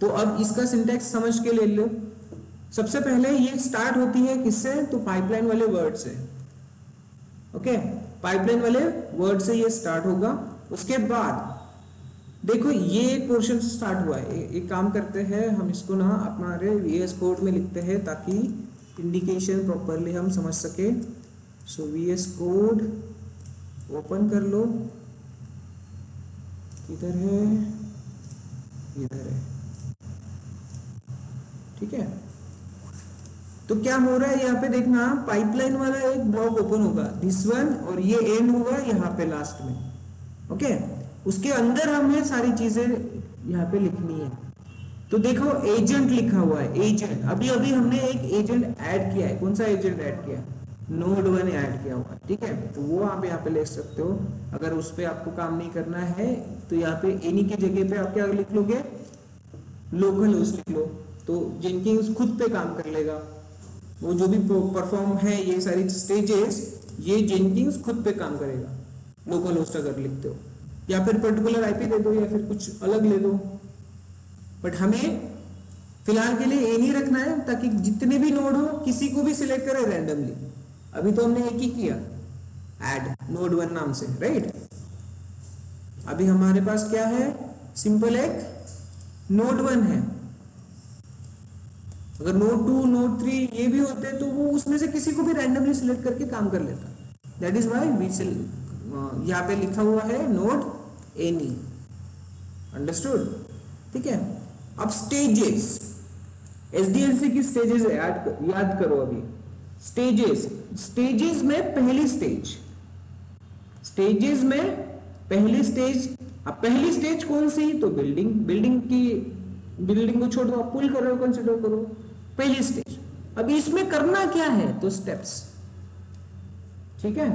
तो अब इसका सिंटैक्स समझ के ले लो। सबसे पहले ये स्टार्ट होती है किससे, तो पाइपलाइन वाले वर्ड से। ओके, पाइपलाइन वाले वर्ड से ये स्टार्ट होगा। उसके बाद देखो ये एक पोर्शन स्टार्ट हुआ है, एक काम करते हैं हम इसको ना हमारे VS कोड में लिखते हैं ताकि इंडिकेशन प्रॉपरली हम समझ सके। सो VS कोड ओपन कर लो, किधर है, इधर है। ठीक है, तो क्या हो रहा है यहाँ पे देखना, पाइपलाइन वाला एक ब्लॉक ओपन होगा, दिस वन, और ये एंड होगा यहाँ पे लास्ट में। ओके, उसके अंदर हमें सारी चीजें यहाँ पे लिखनी है। तो देखो एजेंट लिखा हुआ है, एजेंट। अभी अभी हमने एक एजेंट ऐड किया है। कौन सा एजेंट ऐड किया, नोड वन ऐड किया हुआ है। ठीक है, तो वो आप यहाँ पे ले सकते हो। अगर उस पर आपको काम नहीं करना है तो यहाँ पे एनी की जगह पे आप क्या लिख लोगे, लोकल होस्ट लिख लो, तो जेनकिंस खुद पे काम कर लेगा। वो जो भी परफॉर्म है ये सारी स्टेजेस, ये जेनकिंस खुद पे काम करेगा, लोकल होस्ट अगर लिखते हो, या फिर पर्टिकुलर आईपी दे दो, या फिर कुछ अलग ले दो। बट हमें फिलहाल के लिए ये नहीं रखना है, ताकि जितने भी नोड हो किसी को भी सिलेक्ट करें रैंडमली। अभी तो हमने एक ही किया, ऐड नोड वन नाम से, राइट। अभी हमारे पास क्या है, सिंपल एक नोड वन है। अगर नोड टू, नोड थ्री ये भी होते तो वो उसमें से किसी को भी रैंडमली सिलेक्ट करके काम कर लेता। दैट इज वाई वी यहाँ पे लिखा हुआ है नोड एनी। अंडरस्टूड। ठीक है, अब स्टेजेस, एसडीएलसी की स्टेजेस याद करो। अभी स्टेजेस में पहली स्टेज, अब पहली स्टेज कौन सी, तो बिल्डिंग को छोड़ दो, आप पुल करो, कंसिडर करो पहली स्टेज। अब इसमें करना क्या है, तो स्टेप्स। ठीक है,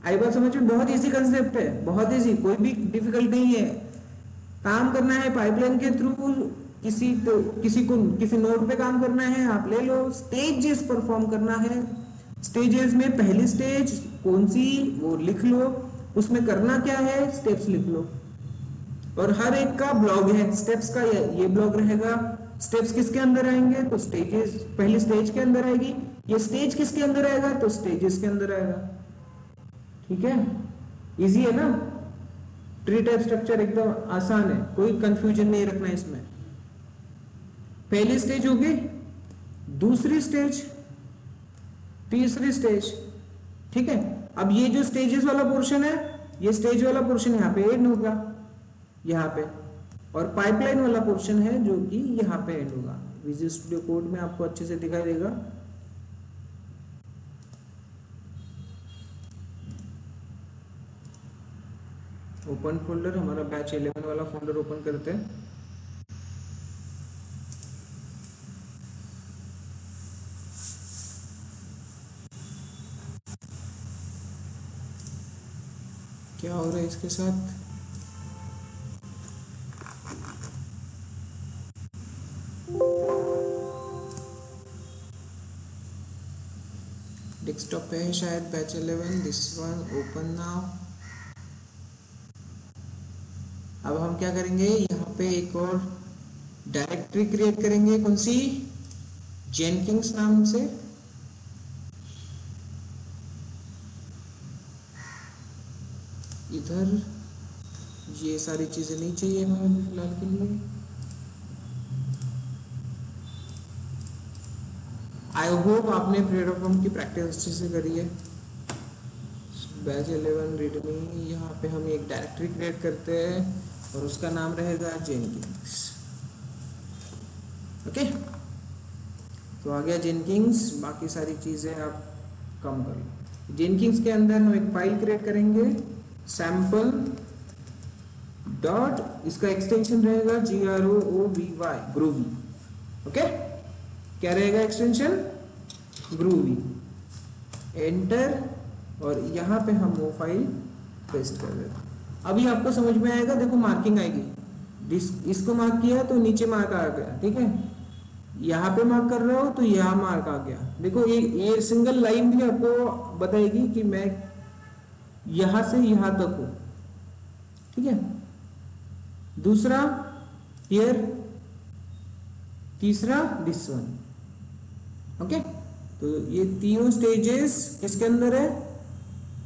आई बात समझ में, बहुत इजी कंसेप्ट है, बहुत इजी, कोई भी डिफिकल्ट नहीं है। काम करना है पाइपलाइन के थ्रू, किसी नोड पे काम करना है, आप ले लो। स्टेजेस परफॉर्म करना है, स्टेजेस में पहली स्टेज कौन सी वो लिख लो, उसमें करना क्या है, स्टेप्स लिख लो, और हर एक का ब्लॉग है स्टेप्स का, ये ब्लॉग रहेगा। स्टेप्स किसके अंदर आएंगे, तो स्टेजेस, पहली स्टेज के अंदर आएगी। ये स्टेज किसके अंदर आएगा, तो स्टेजेस के अंदर आएगा। ठीक है, इजी है ना, ट्री टाइप स्ट्रक्चर एकदम आसान है, कोई कंफ्यूजन नहीं रखना है इसमें। पहली स्टेज होगी, दूसरी स्टेज, तीसरी स्टेज। ठीक है, अब ये जो स्टेजेस वाला पोर्शन है, ये स्टेज वाला पोर्शन यहाँ पे एंड होगा, यहाँ पे, और पाइपलाइन वाला पोर्शन है जो कि यहाँ पे एंड होगा। विजुअल स्टूडियो कोड में आपको अच्छे से दिखाई देगा। ओपन फोल्डर, हमारा बैच 11 वाला फोल्डर ओपन करते हैं। क्या हो रहा है इसके साथ, डेस्कटॉप पे है शायद batch 11, this one open now. अब हम क्या करेंगे, यहाँ पे एक और डायरेक्टरी क्रिएट करेंगे, कौन सी, जेनकिंग्स नाम से। इधर ये सारी चीजें नहीं चाहिए हमें फिलहाल के लिए। आई होप आपने प्रेडोफॉर्म की प्रैक्टिस अच्छे से करी है। बैच 11 रीडमी, यहाँ पे हम एक डायरेक्टरी क्रिएट करते हैं और उसका नाम रहेगा जेनकिंग्स। ओके, तो आ गया जेनकिंग्स, बाकी सारी चीजें आप कम कर लो। जेनकिंग्स के अंदर हम एक फाइल क्रिएट करेंगे, सैंपल डॉट, इसका एक्सटेंशन रहेगा GROOVY, ग्रूवी। ओके, क्या रहेगा एक्सटेंशन, ग्रूवी। एंटर, और यहाँ पे हम वो फाइल पेस्ट कर देते हैं। अभी आपको समझ में आएगा, देखो मार्किंग आएगी, इसको मार्क किया तो नीचे मार्क आ गया। ठीक है, यहाँ पे मार्क कर रहे हो तो यहाँ मार्क आ गया। देखो ये सिंगल लाइन भी आपको बताएगी कि मैं यहां से यहां तक हूं। ठीक है, दूसरा हियर, तीसरा दिस वन। ओके, तो ये तीनों स्टेजेस किसके अंदर है,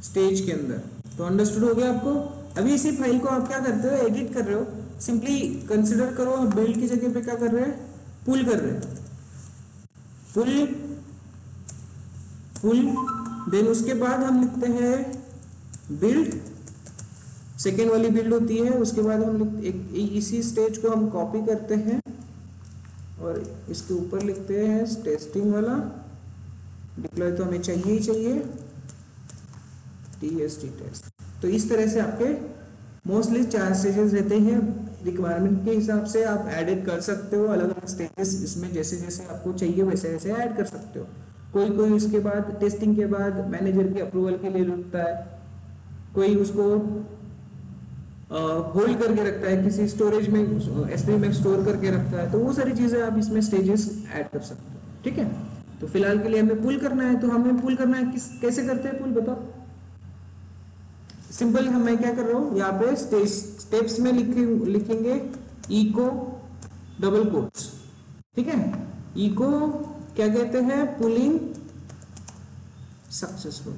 स्टेज के अंदर। तो अंडरस्टूड हो गया आपको। अभी इसी फाइल को आप क्या करते हो, एडिट कर रहे हो, सिंपली कंसिडर करो बिल्ड की जगह पे क्या कर रहे हैं, पुल कर रहे हैं, पुल। देन उसके बाद हम लिखते हैं बिल्ड, सेकेंड वाली बिल्ड होती है। उसके बाद हम इसी स्टेज को हम कॉपी करते हैं और इसके ऊपर लिखते हैं टेस्टिंग वाला। डिप्लॉय तो हमें चाहिए ही चाहिए, TST टेस्ट। तो इस तरह से आपके मोस्टली 4 स्टेजेस रहते हैं। रिक्वायरमेंट के हिसाब से आप एडिट कर सकते हो अलग अलग स्टेजेस, इसमें जैसे जैसे आपको चाहिए वैसे वैसे ऐड कर सकते हो। कोई उसके बाद टेस्टिंग के बाद मैनेजर के अप्रूवल के लिए रुकता है, कोई उसको होल्ड करके रखता है, किसी स्टोरेज में S3 में स्टोर करके रखता है। तो वो सारी चीजें आप इसमें स्टेजेस ऐड कर सकते हो। ठीक है, तो फिलहाल के लिए हमें पुल करना है। तो हमें पुल करना है कैसे करते हैं पुल, बताओ। सिंपल, मैं क्या कर रहा हूं, यहाँ पे स्टेप्स में लिखेंगे इको डबल कोट्स। ठीक है, इको क्या कहते हैं, पुलिंग सक्सेसफुल,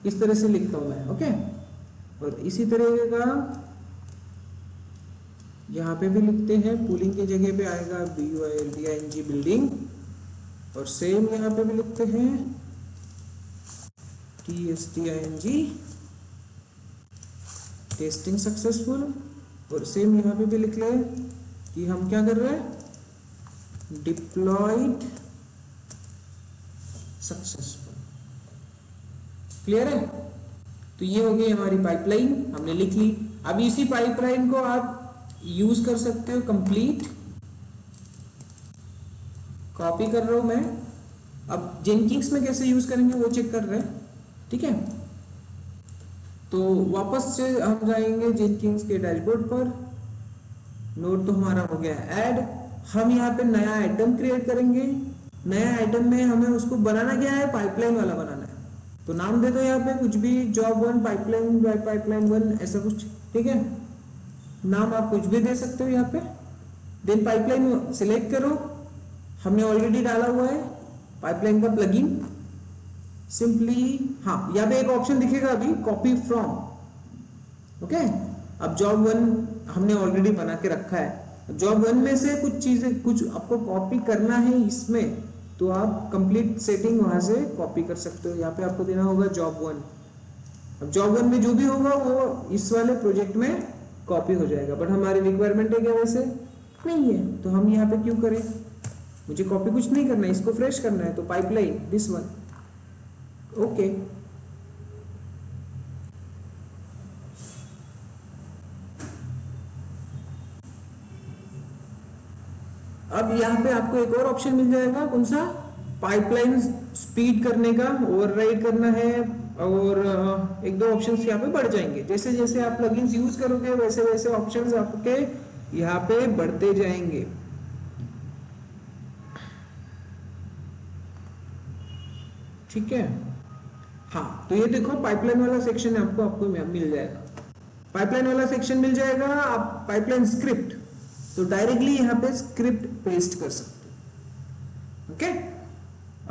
इस तरह से लिखता हूं मैं। ओके, और इसी तरह का यहाँ पे भी लिखते हैं, पुलिंग की जगह पे आएगा BUILDING बिल्डिंग, और सेम यहाँ पे भी लिखते हैं TSTING टेस्टिंग सक्सेसफुल, और सेम यहाँ पे भी लिख ले कि हम क्या कर रहे हैं, डिप्लॉयड सक्सेसफुल। क्लियर है, तो ये हो गई हमारी पाइपलाइन, हमने लिख ली। अब इसी पाइपलाइन को आप यूज कर सकते हो कंप्लीट, कॉपी कर रहा हूं मैं। अब जेनकिंग्स में कैसे यूज करेंगे वो चेक कर रहे हैं। ठीक है, तो वापस से हम जाएंगे जेनकिंग्स के डैशबोर्ड पर। नोट तो हमारा हो गया ऐड। हम यहाँ पे नया आइटम क्रिएट करेंगे। नया आइटम में हमें उसको बनाना क्या है, पाइपलाइन वाला बनाना है। तो नाम दे दो यहाँ पे कुछ भी, जॉब 1 पाइपलाइन बाय पाइपलाइन 1 ऐसा कुछ, ठीक है। नाम आप कुछ भी दे सकते हो यहाँ पे। देन पाइपलाइन सिलेक्ट करो, हमने ऑलरेडी डाला हुआ है पाइपलाइन का प्लगइन। सिंपली हाँ, यहाँ पे एक ऑप्शन दिखेगा अभी, कॉपी फ्रॉम, ओके। अब जॉब 1 हमने ऑलरेडी बना के रखा है, जॉब 1 में से कुछ चीजें, कुछ आपको कॉपी करना है इसमें, तो आप कंप्लीट सेटिंग वहां से कॉपी कर सकते हो। यहाँ पे आपको देना होगा जॉब 1। अब जॉब 1 में जो भी होगा वो इस वाले प्रोजेक्ट में कॉपी हो जाएगा, बट हमारी रिक्वायरमेंट है क्या वैसे नहीं है, तो हम यहाँ पे क्यों करें, मुझे कॉपी कुछ नहीं करना है, इसको फ्रेश करना है, तो पाइपलाइन दिस वन, ओके। अब यहाँ पे आपको एक और ऑप्शन मिल जाएगा, कौन सा, पाइपलाइन स्पीड करने का, ओवरराइड करना है, और एक दो ऑप्शंस यहाँ पे बढ़ जाएंगे। जैसे जैसे आप प्लगइन्स यूज करोगे वैसे वैसे ऑप्शंस आपके यहाँ पे बढ़ते जाएंगे। ठीक है, हाँ, तो ये देखो पाइपलाइन वाला सेक्शन आपको मिल जाएगा, पाइपलाइन वाला सेक्शन मिल जाएगा। आप पाइपलाइन स्क्रिप्ट, तो डायरेक्टली यहाँ पे स्क्रिप्ट पेस्ट कर सकते हो, ओके।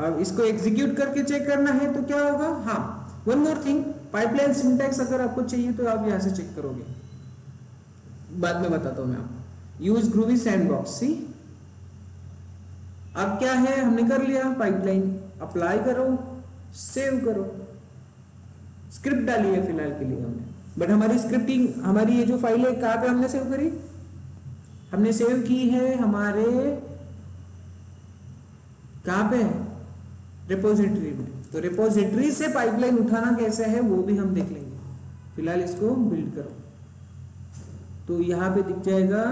अब इसको एग्जीक्यूट करके चेक करना है तो क्या होगा, हाँ, one more thing, pipeline syntax अगर आपको चाहिए तो आप यहाँ से चेक करोगे, बाद में बताता हूँ मैं आपको। यूज ग्रूवी सैंडबॉक्स, सी अब क्या है, हमने कर लिया पाइपलाइन, अप्लाई करो, सेव करो, स्क्रिप्ट डाली है फिलहाल के लिए हमने, बट हमारी स्क्रिप्टिंग, हमारी ये जो फाइल है कहाँ पे हमने सेव करी, हमने सेव की है हमारे कहाँ पे, रिपोजिटरी में। तो रिपोजिटरी से पाइपलाइन उठाना कैसे है वो भी हम देख लेंगे, फिलहाल इसको बिल्ड करो। तो यहाँ पे दिख जाएगा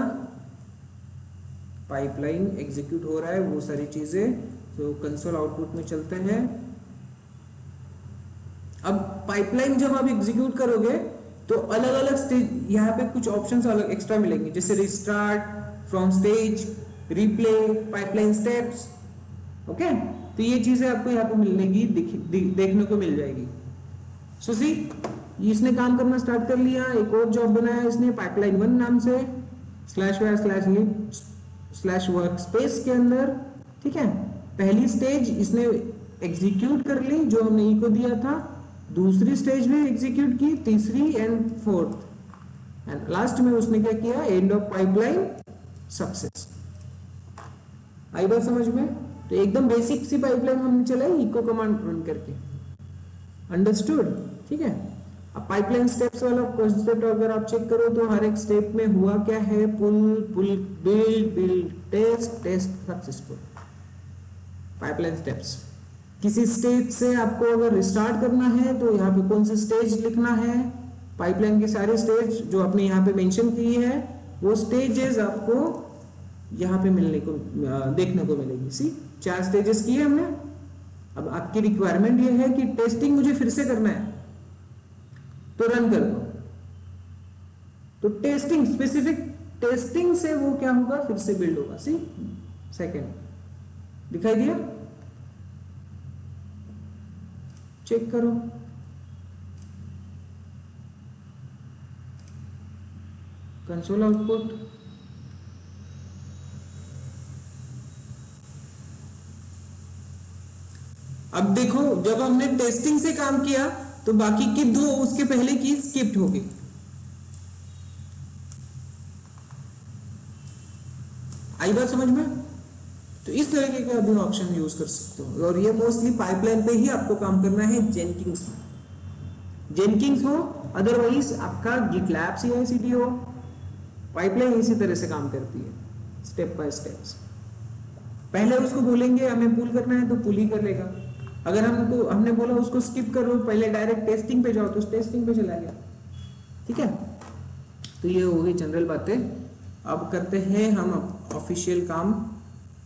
पाइपलाइन एग्जीक्यूट हो रहा है, वो सारी चीजें। तो कंसोल आउटपुट में चलते हैं। अब पाइपलाइन जब आप एग्जीक्यूट करोगे तो अलग अलग स्टेज, यहाँ पे कुछ ऑप्शंस अलग एक्स्ट्रा मिलेंगे, जैसे restart, from stage, replay, pipeline steps, okay. तो ये चीजें आपको यहाँ पे मिलने की देखने को मिल जाएगी। सो सी, इसने काम करना स्टार्ट कर लिया। एक और जॉब बनाया इसने पाइपलाइन 1 नाम से, //lib/workspace के अंदर, ठीक है। पहली स्टेज इसने एग्जीक्यूट कर ली जो हमने ई को दिया था, दूसरी स्टेज में एग्जीक्यूट की, तीसरी एंड फोर्थ, एंड लास्ट में उसने क्या किया, एंड ऑफ पाइपलाइन सक्सेस। आई बात समझ में? तो एकदम बेसिक सी पाइपलाइन हमने चलाई इको कमांड रन करके, अंडरस्टूड, ठीक है। अब पाइपलाइन स्टेप्स वाला कॉन्सेप्ट अगर आप चेक करो तो हर एक स्टेप में हुआ क्या है, pull build test successful, pipeline steps. किसी स्टेज से आपको अगर रिस्टार्ट करना है तो यहाँ पे कौन सी स्टेज लिखना है, पाइपलाइन के सारे स्टेज जो आपने यहाँ पे मेंशन की है वो स्टेजेस आपको यहाँ पे मिलने को देखने को मिलेगी। सी 4 स्टेजेस किए हमने। अब आपकी रिक्वायरमेंट ये है कि टेस्टिंग मुझे फिर से करना है तो रन कर दो। तो टेस्टिंग, स्पेसिफिक टेस्टिंग से वो क्या होगा, फिर से बिल्ड होगा। सी सेकेंड दिखाई दिया, चेक करो। कंसोल आउटपुट, अब देखो जब हमने टेस्टिंग से काम किया तो बाकी की 2 उसके पहले की स्किप्ड हो गई। आई बात समझ में? तो इस तरीके के अभी ऑप्शन यूज कर सकते हो, और ये मोस्टली पाइपलाइन पे ही आपको काम करना है, जेनकिंग्स हो, अदरवाइज आपका गिटलैब CI/CD हो। पाइपलाइन इसी तरह से काम करती है, स्टेप बाय स्टेप्स। पहले उसको बोलेंगे हमें पुल करना है तो पुल ही कर लेगा। अगर हमने बोला उसको स्किप करो, पहले डायरेक्ट टेस्टिंग पे जाओ तो टेस्टिंग पे चला गया, ठीक है। तो ये हो गई जनरल बातें। अब करते हैं हम ऑफिशियल काम।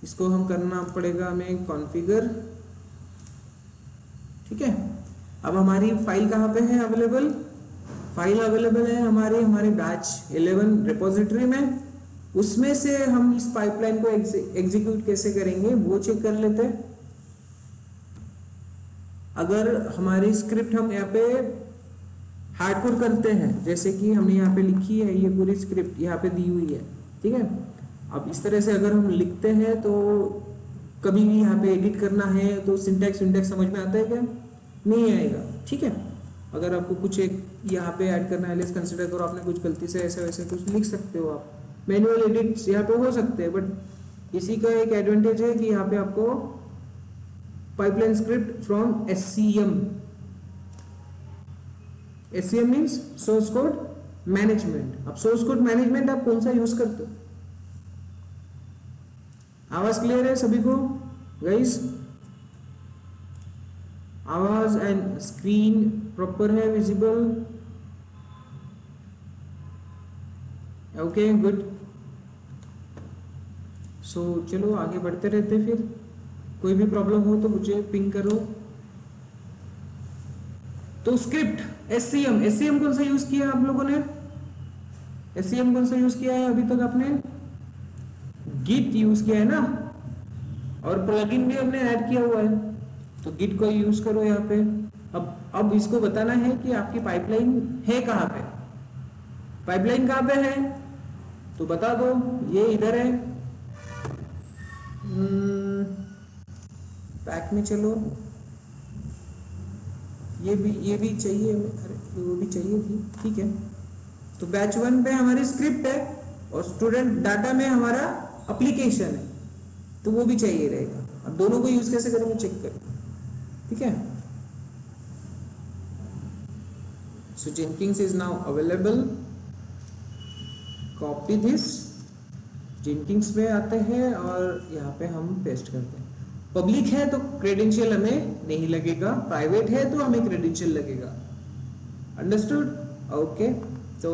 इसको हम करना पड़ेगा हमें कॉन्फ़िगर, ठीक है। अब हमारी फाइल कहाँ पे है अवेलेबल, फाइल अवेलेबल है हमारे बैच 11 रिपोजिटरी में। उसमें से हम इस पाइपलाइन को एग्जीक्यूट कैसे करेंगे वो चेक कर लेते हैं। अगर हमारी स्क्रिप्ट हम यहाँ पे हार्डकोड करते हैं, जैसे कि हमने यहाँ पे लिखी है ये पूरी स्क्रिप्ट यहाँ पे दी हुई है, ठीक है। अब इस तरह से अगर हम लिखते हैं तो कभी भी यहाँ पे एडिट करना है तो सिंटैक्स समझ में आता है क्या? नहीं आएगा, ठीक है। अगर आपको कुछ एक यहाँ पे ऐड करना है, लेट्स कंसीडर करो आपने कुछ गलती से ऐसे वैसे कुछ लिख सकते हो आप, मैनुअल एडिट्स यहाँ पे हो सकते हैं, बट इसी का एक एडवांटेज है कि यहाँ पे आपको pipeline script from SCM means source code management. अब सोर्स कोड मैनेजमेंट आप कौन सा यूज करते हो? आवाज क्लियर है सभी को गाइस? आवाज एंड स्क्रीन प्रॉपर है, विजिबल? Okay good. सो चलो आगे बढ़ते रहते, फिर कोई भी प्रॉब्लम हो तो मुझे पिंग करो। तो स्क्रिप्ट SCM कौन सा यूज किया आप लोगों ने? SCM कौन सा यूज किया है अभी तक आपने? गिट यूज किया है ना, और प्लगइन भी हमने ऐड किया हुआ है, तो गिट को यूज करो यहाँ पे। अब इसको बताना है कि आपकी पाइपलाइन है कहाँ पे, पाइपलाइन कहाँ पे है तो बता दो। ये इधर है, पैक में चलो, ये भी चाहिए, अरे वो भी चाहिए थी, ठीक है। तो बैच 1 पे हमारी स्क्रिप्ट है और स्टूडेंट डाटा में हमारा एप्लीकेशन है, तो वो भी चाहिए रहेगा। अब दोनों को यूज कैसे करेंगे चेक करें, ठीक है। So Jenkins is now available, copy this, Jenkins में आते हैं और यहाँ पे हम पेस्ट करते हैं। पब्लिक है तो क्रेडेंशियल हमें नहीं लगेगा, प्राइवेट है तो हमें क्रेडेंशियल लगेगा, अंडरस्टूड? ओके, तो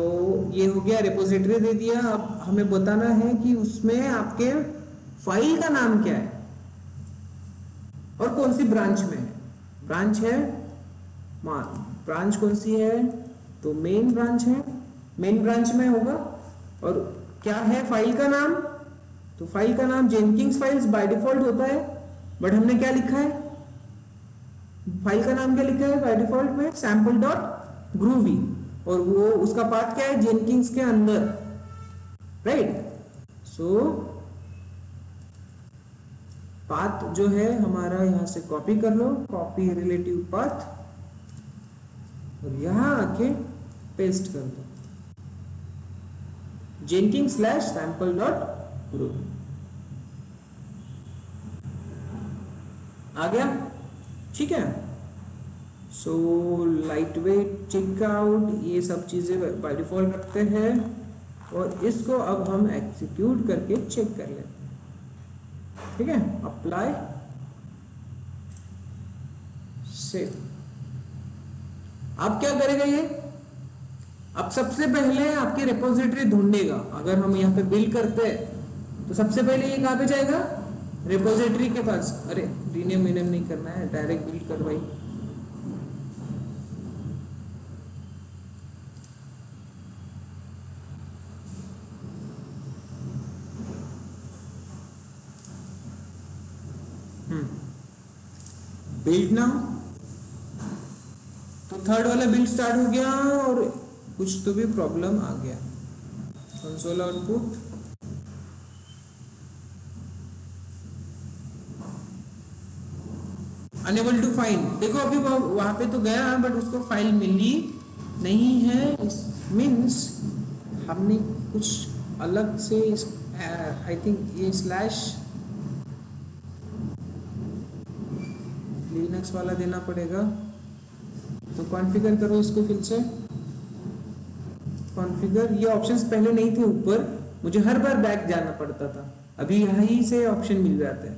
ये हो गया, रिपोजिटरी दे दिया। अब हमें बताना है कि उसमें आपके फाइल का नाम क्या है और कौन सी ब्रांच में है। ब्रांच है ब्रांच कौन सी है? तो मेन ब्रांच है, मेन ब्रांच में होगा। और क्या है फाइल का नाम? तो फाइल का नाम जेनकिंस फाइल्स बाय डिफॉल्ट होता है, बट हमने क्या लिखा है? फाइल का नाम क्या लिखा है बाय डिफॉल्ट में? sample.groovy, और वो उसका पाथ क्या है? जेनकिंस के अंदर, राइट। सो पाथ जो है हमारा यहां से कॉपी कर लो, कॉपी रिलेटिव पाथ, और यहां आके पेस्ट कर दो, jenkins/sample.groovy। आ गया, ठीक है। सो लाइट वेट, चेकआउट, ये सब चीजें बाय डिफॉल्ट रखते हैं, और इसको अब हम एग्जीक्यूट करके चेक कर लेते हैं, ठीक है। Apply, save. अब क्या करेगा ये? अब सबसे पहले आपकी रिपोजिटरी ढूंढेगा। अगर हम यहाँ पे बिल्ड करते हैं तो सबसे पहले ये कहाँ पे जाएगा? रिपोजिटरी के पास। अरे रीनेम नहीं करना है, डायरेक्ट बिल्ड कर भाई। बिल्ड नाउ, तो थर्ड वाला बिल्ड स्टार्ट हो गया, और कुछ तो भी प्रॉब्लम आ गया। Console output, unable to find. देखो अभी वहां पे तो गया बट उसको फाइल मिली नहीं है, मीन्स हमने कुछ अलग से आई थिंक ये स्लैश लिनक्स वाला देना पड़ेगा। तो कॉन्फ़िगर करो इसको फिर से, कॉन्फ़िगर। ये ऑप्शंस पहले नहीं थे ऊपर, मुझे हर बार बैक जाना पड़ता था, अभी यहीं से ऑप्शन मिल जाते हैं।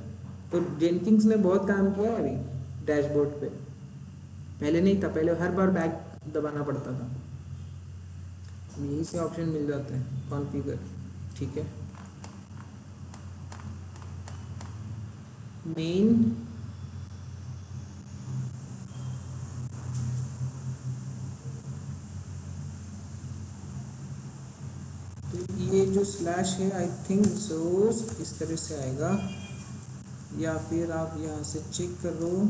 तो जेनकिंस ने बहुत काम किया है अभी डैशबोर्ड पे, पहले नहीं था, पहले हर बार बैक दबाना पड़ता था, यहीं से ऑप्शन मिल जाते हैं कॉन्फ़िगर, ठीक है। मेन, तो ये जो स्लैश है आई थिंक सो इस तरह से आएगा, या फिर आप यहाँ से चेक करो,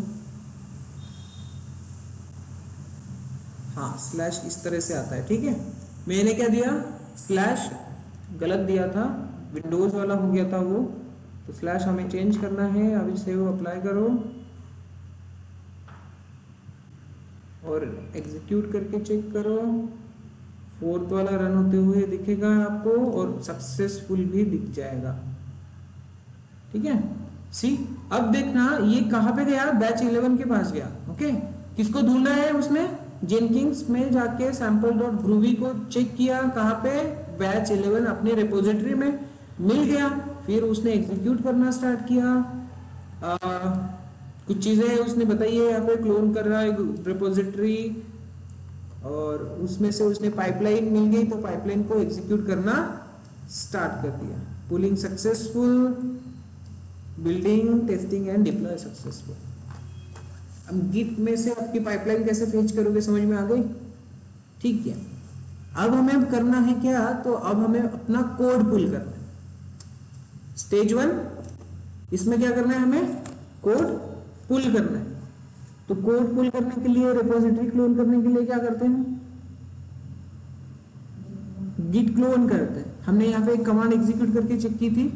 हाँ स्लैश इस तरह से आता है, ठीक है। मैंने क्या दिया, स्लैश गलत दिया था, विंडोज वाला हो गया था वो, तो स्लैश हमें चेंज करना है। अभी सेव अप्लाई करो और एग्जीक्यूट करके चेक करो, फोर्थ वाला रन होते हुए दिखेगा आपको और सक्सेसफुल भी दिख जाएगा, ठीक है। सी अब देखना ये कहाँ पे गया, बैच 11 के पास गया, ओके। किसको ढूंढना है उसने, जेनकिंस में जाके sample.groovy को चेक किया, कहाँ पे, बैच 11 अपने रिपोजिटरी में मिल गया। फिर उसने एग्जीक्यूट करना स्टार्ट किया, कुछ चीजें उसने बताई है यहाँ पे, क्लोन कर रहा है रिपोजिटरी, और उसमें से उसने पाइपलाइन मिल गई तो पाइपलाइन को एग्जीक्यूट करना स्टार्ट कर दिया। Pulling successful, building, testing and deploy successful. अब गिट में से आपकी पाइपलाइन कैसे फेच करोगे समझ में आ गई, ठीक है। अब हमें करना है क्या, तो अब हमें अपना कोड पुल करना है। स्टेज 1 इसमें क्या करना है, हमें कोड पुल करना है। तो कोड पुल करने के लिए, रिपोजिटरी क्लोन करने के लिए क्या करते हैं, गिट क्लोन करते हैं। हमने यहाँ पे एक कमांड एग्जीक्यूट करके चेक की थी,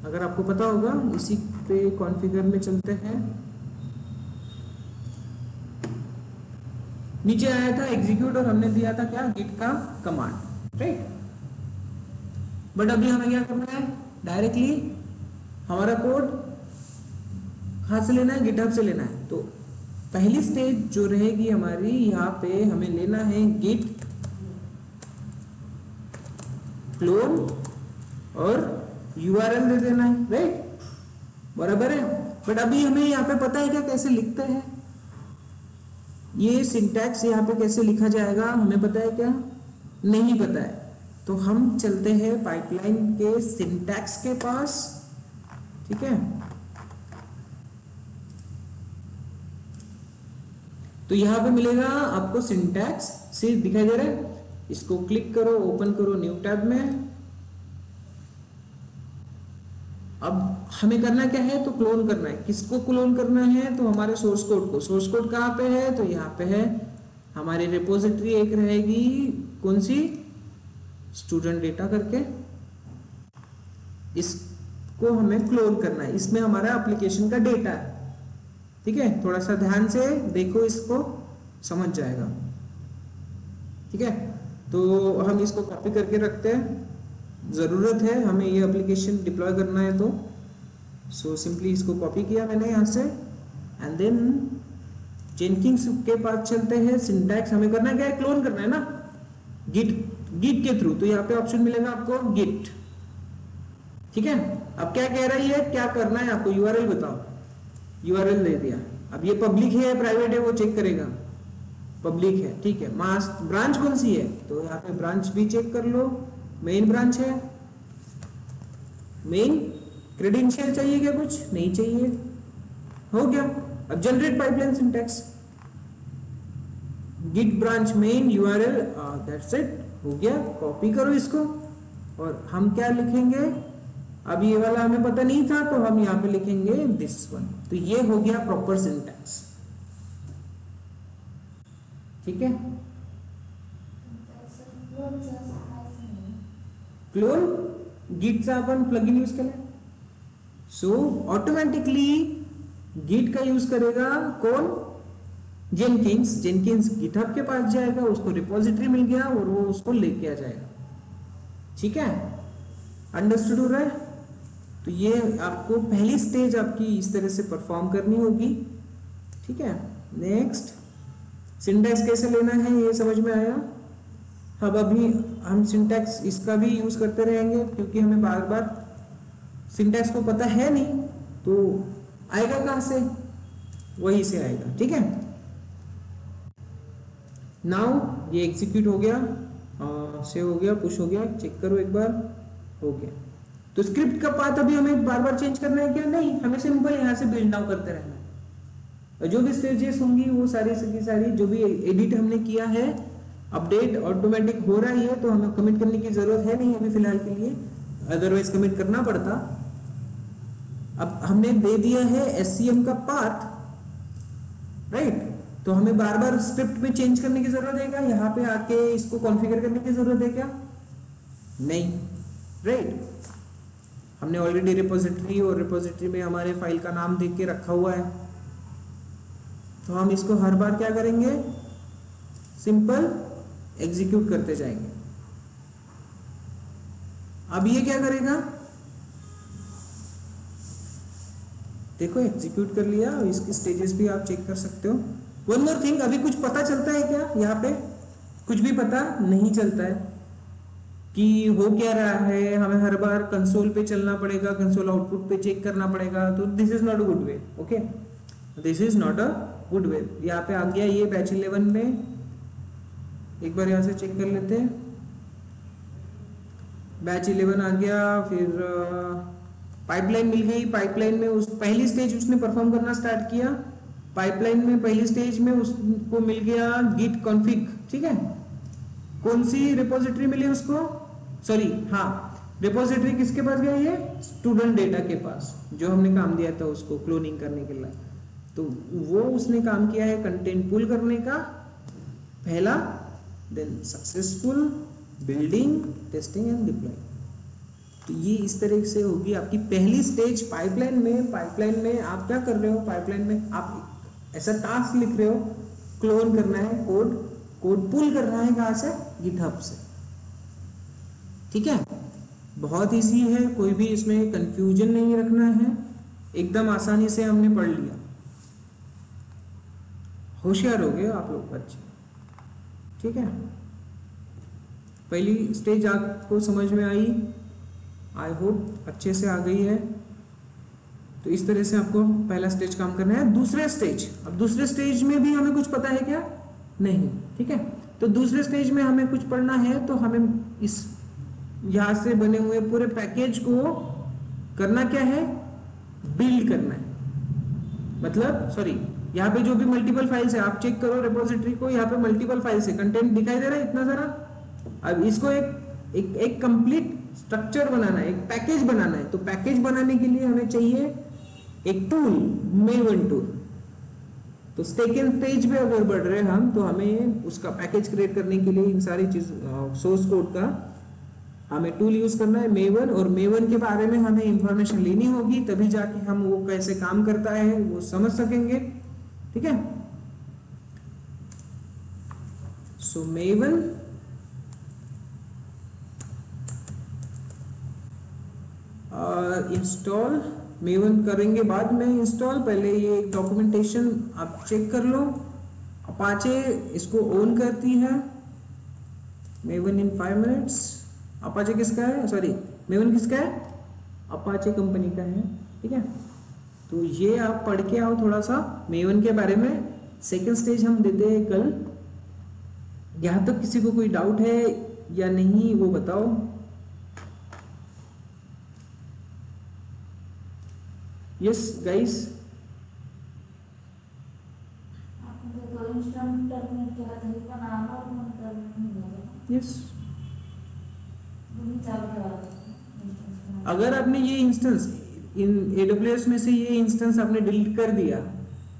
अगर आपको पता होगा। इसी पे कॉन्फ़िगर में चलते हैं, नीचे आया था एग्जीक्यूट और हमने दिया था क्या, गिट का कमांड, राइट। बट अभी हमें क्या करना है, डायरेक्टली हमारा कोड कहाँ से लेना है, गिटहब से लेना है। तो पहली स्टेज जो रहेगी हमारी, यहाँ पे हमें लेना है गिट क्लोन और URL दे देना है, राइट, बराबर है। बट अभी हमें यहाँ पे पता है क्या कैसे लिखते हैं, ये सिंटैक्स यहाँ पे कैसे लिखा जाएगा हमें पता है क्या, नहीं पता है। तो हम चलते हैं पाइपलाइन के सिंटैक्स के पास, ठीक है। तो यहाँ पे मिलेगा आपको सिंटैक्स, सी दिखाई दे रहा है, इसको क्लिक करो, ओपन करो न्यू टैब में। अब हमें करना क्या है, तो क्लोन करना है। किसको क्लोन करना है, तो हमारे सोर्स कोड को। सोर्स कोड कहाँ पे है, तो यहाँ पे है। हमारी रिपोजिटरी एक रहेगी, कौन सी, स्टूडेंट डेटा करके, इसको हमें क्लोन करना है। इसमें हमारा एप्लीकेशन का डेटा है, ठीक है। थोड़ा सा ध्यान से देखो, इसको समझ जाएगा, ठीक है। तो हम इसको कॉपी करके रखते हैं, ज़रूरत है हमें ये एप्लीकेशन डिप्लॉय करना है, तो सो सिंपली इसको कॉपी किया मैंने यहाँ से। एंड देन जेनकिंस के पास चलते हैं। सिंटैक्स हमें करना क्या है, क्लोन करना है ना, गिट के थ्रू। तो यहाँ पे ऑप्शन मिलेगा आपको गिट, ठीक है। अब क्या कह रही है, क्या करना है आपको, URL बताओ। URL दे दिया। अब ये पब्लिक है प्राइवेट है वो चेक करेगा, पब्लिक है, ठीक है। मास्टर ब्रांच कौन सी है, तो यहाँ पे ब्रांच भी चेक कर लो, मेन ब्रांच है। मेन क्रेडेंशियल चाहिए क्या, कुछ नहीं चाहिए, हो गया। अब generate pipeline syntax, git branch main URL, that's it, हो गया। कॉपी करो इसको और हम क्या लिखेंगे, अब ये वाला हमें पता नहीं था तो हम यहाँ पे लिखेंगे दिस वन। तो ये हो गया प्रॉपर सिंटैक्स, ठीक है। क्लोन गिटचा आपण प्लगइन यूज केला, सो ऑटोमेटिकली गिट का यूज करेगा कौन, जेनकिंस। जेनकिंस गिटहब के पास जाएगा, उसको रिपोजिटरी मिल गया और वो उसको लेके आ जाएगा, ठीक है। अंडरस्टूड हो रहा है। तो ये आपको पहली स्टेज आपकी इस तरह से परफॉर्म करनी होगी, ठीक है। नेक्स्ट, सिंटैक्स कैसे लेना है ये समझ में आया। अब अभी हम सिंटैक्स इसका भी यूज करते रहेंगे, क्योंकि हमें बार बार सिंटैक्स को पता है नहीं, तो आएगा कहाँ से, वहीं से आएगा, ठीक है। नाउ ये एग्जीक्यूट हो गया, सेव हो गया, पुश हो गया, चेक करो एक बार, हो गया। तो स्क्रिप्ट का पाथ अभी हमें बार बार चेंज करना है क्या, नहीं, हमें सिंपल यहाँ से बिल्ड डाउन करते रहना है। और जो भी स्टेजेस होंगी वो सारी सारी जो भी एडिट हमने किया है, अपडेट ऑटोमेटिक हो रहा है, तो हमें कमिट करने की जरूरत है नहीं अभी फिलहाल के लिए, अदरवाइज कमिट करना पड़ता। अब हमने दे दिया है SCM का पाथ, राइट। तो हमें बार बार स्क्रिप्ट में चेंज करने की जरूरत है क्या, यहाँ पे आके इसको कॉन्फ़िगर करने की जरूरत है क्या? नहीं, राइट। हमने ऑलरेडी रिपोजिटरी और रिपोजिटरी में हमारे फाइल का नाम देख के रखा हुआ है, तो हम इसको हर बार क्या करेंगे, सिंपल एग्जीक्यूट करते जाएंगे। अब ये क्या करेगा, देखो एग्जीक्यूट कर लिया। इसकी स्टेजेस भी आप चेक कर सकते हो। वन मोर थिंग, अभी कुछ पता चलता है क्या? यहाँ पे कुछ भी पता नहीं चलता है कि हो क्या रहा है। हमें हर बार कंसोल पे चलना पड़ेगा, कंसोल आउटपुट पे चेक करना पड़ेगा, तो this is not a good way. Okay, this is not a good way. यहाँ पे आ गया ये बैच 11 में, एक बार यहाँ से चेक कर लेते हैं। बैच 11 आ गया, फिर पाइपलाइन मिल गई। पाइपलाइन में उस पहली स्टेज उसने परफॉर्म करना स्टार्ट किया। पाइपलाइन में पहली स्टेज में उसको मिल गया गिट कॉन्फिग, ठीक है। कौन सी रिपोजिटरी मिली उसको, सॉरी हाँ, रिपोजिटरी किसके पास गया, ये स्टूडेंट डेटा के पास, जो हमने काम दिया था उसको क्लोनिंग करने के लिए। तो वो उसने काम किया है कंटेंट पुल करने का पहला, then successful building, testing and deploy. तो ये इस तरह से होगी आपकी पहली स्टेज पाइपलाइन में। पाइपलाइन में आप क्या कर रहे हो, पाइपलाइन में आप ऐसा टास्क लिख रहे हो, क्लोन करना है कोड, कोड पुल करना है कहाँ से, गिटहब से, ठीक है। बहुत इजी है, कोई भी इसमें कंफ्यूजन नहीं रखना है, एकदम आसानी से हमने पढ़ लिया। होशियार हो गए आप लोग बच्चे, ठीक है। पहली स्टेज आपको समझ में आई, आई होप अच्छे से आ गई है। तो इस तरह से आपको पहला स्टेज काम करना है। दूसरे स्टेज, अब दूसरे स्टेज में भी हमें कुछ पता है क्या, नहीं, ठीक है। तो दूसरे स्टेज में हमें कुछ पढ़ना है, तो हमें इस यहाँ से बने हुए पूरे पैकेज को करना क्या है, बिल्ड करना है। मतलब सॉरी, यहाँ पे जो भी मल्टीपल फाइल्स है आप चेक करो रिपोजिटरी को, यहाँ पे मल्टीपल फाइल्स है, कंटेंट दिखाई दे रहा है इतना सारा। अब इसको एक कंप्लीट स्ट्रक्चर बनाना है, एक पैकेज बनाना है। तो पैकेज बनाने के लिए हमें चाहिए एक टूल, मेवन टूल। तो सेकेंड स्टेज पे अगर बढ़ रहे हम, तो हमें उसका पैकेज क्रिएट करने के लिए इन सारी चीज सोर्स कोड का हमें टूल यूज करना है, मेवन। और मेवन के बारे में हमें इंफॉर्मेशन लेनी होगी, तभी जाके हम वो कैसे काम करता है वो समझ सकेंगे, ठीक है। सो मेवन इंस्टॉल, मेवन करेंगे बाद में इंस्टॉल। पहले ये डॉक्यूमेंटेशन आप चेक कर लो। अपाचे इसको ओन करती है, मेवन इन 5 मिनट्स। अपाचे किसका है, सॉरी मेवन किसका है, अपाचे कंपनी का है, ठीक है। तो ये आप पढ़ के आओ थोड़ा सा मेवन के बारे में। सेकंड स्टेज हम देते हैं कल। यहाँ तक किसी को कोई डाउट है या नहीं वो बताओ। Yes guys, yes. अगर आपने ये इंस्टेंस इन AWS में से ये इंस्टेंस आपने डिलीट कर दिया,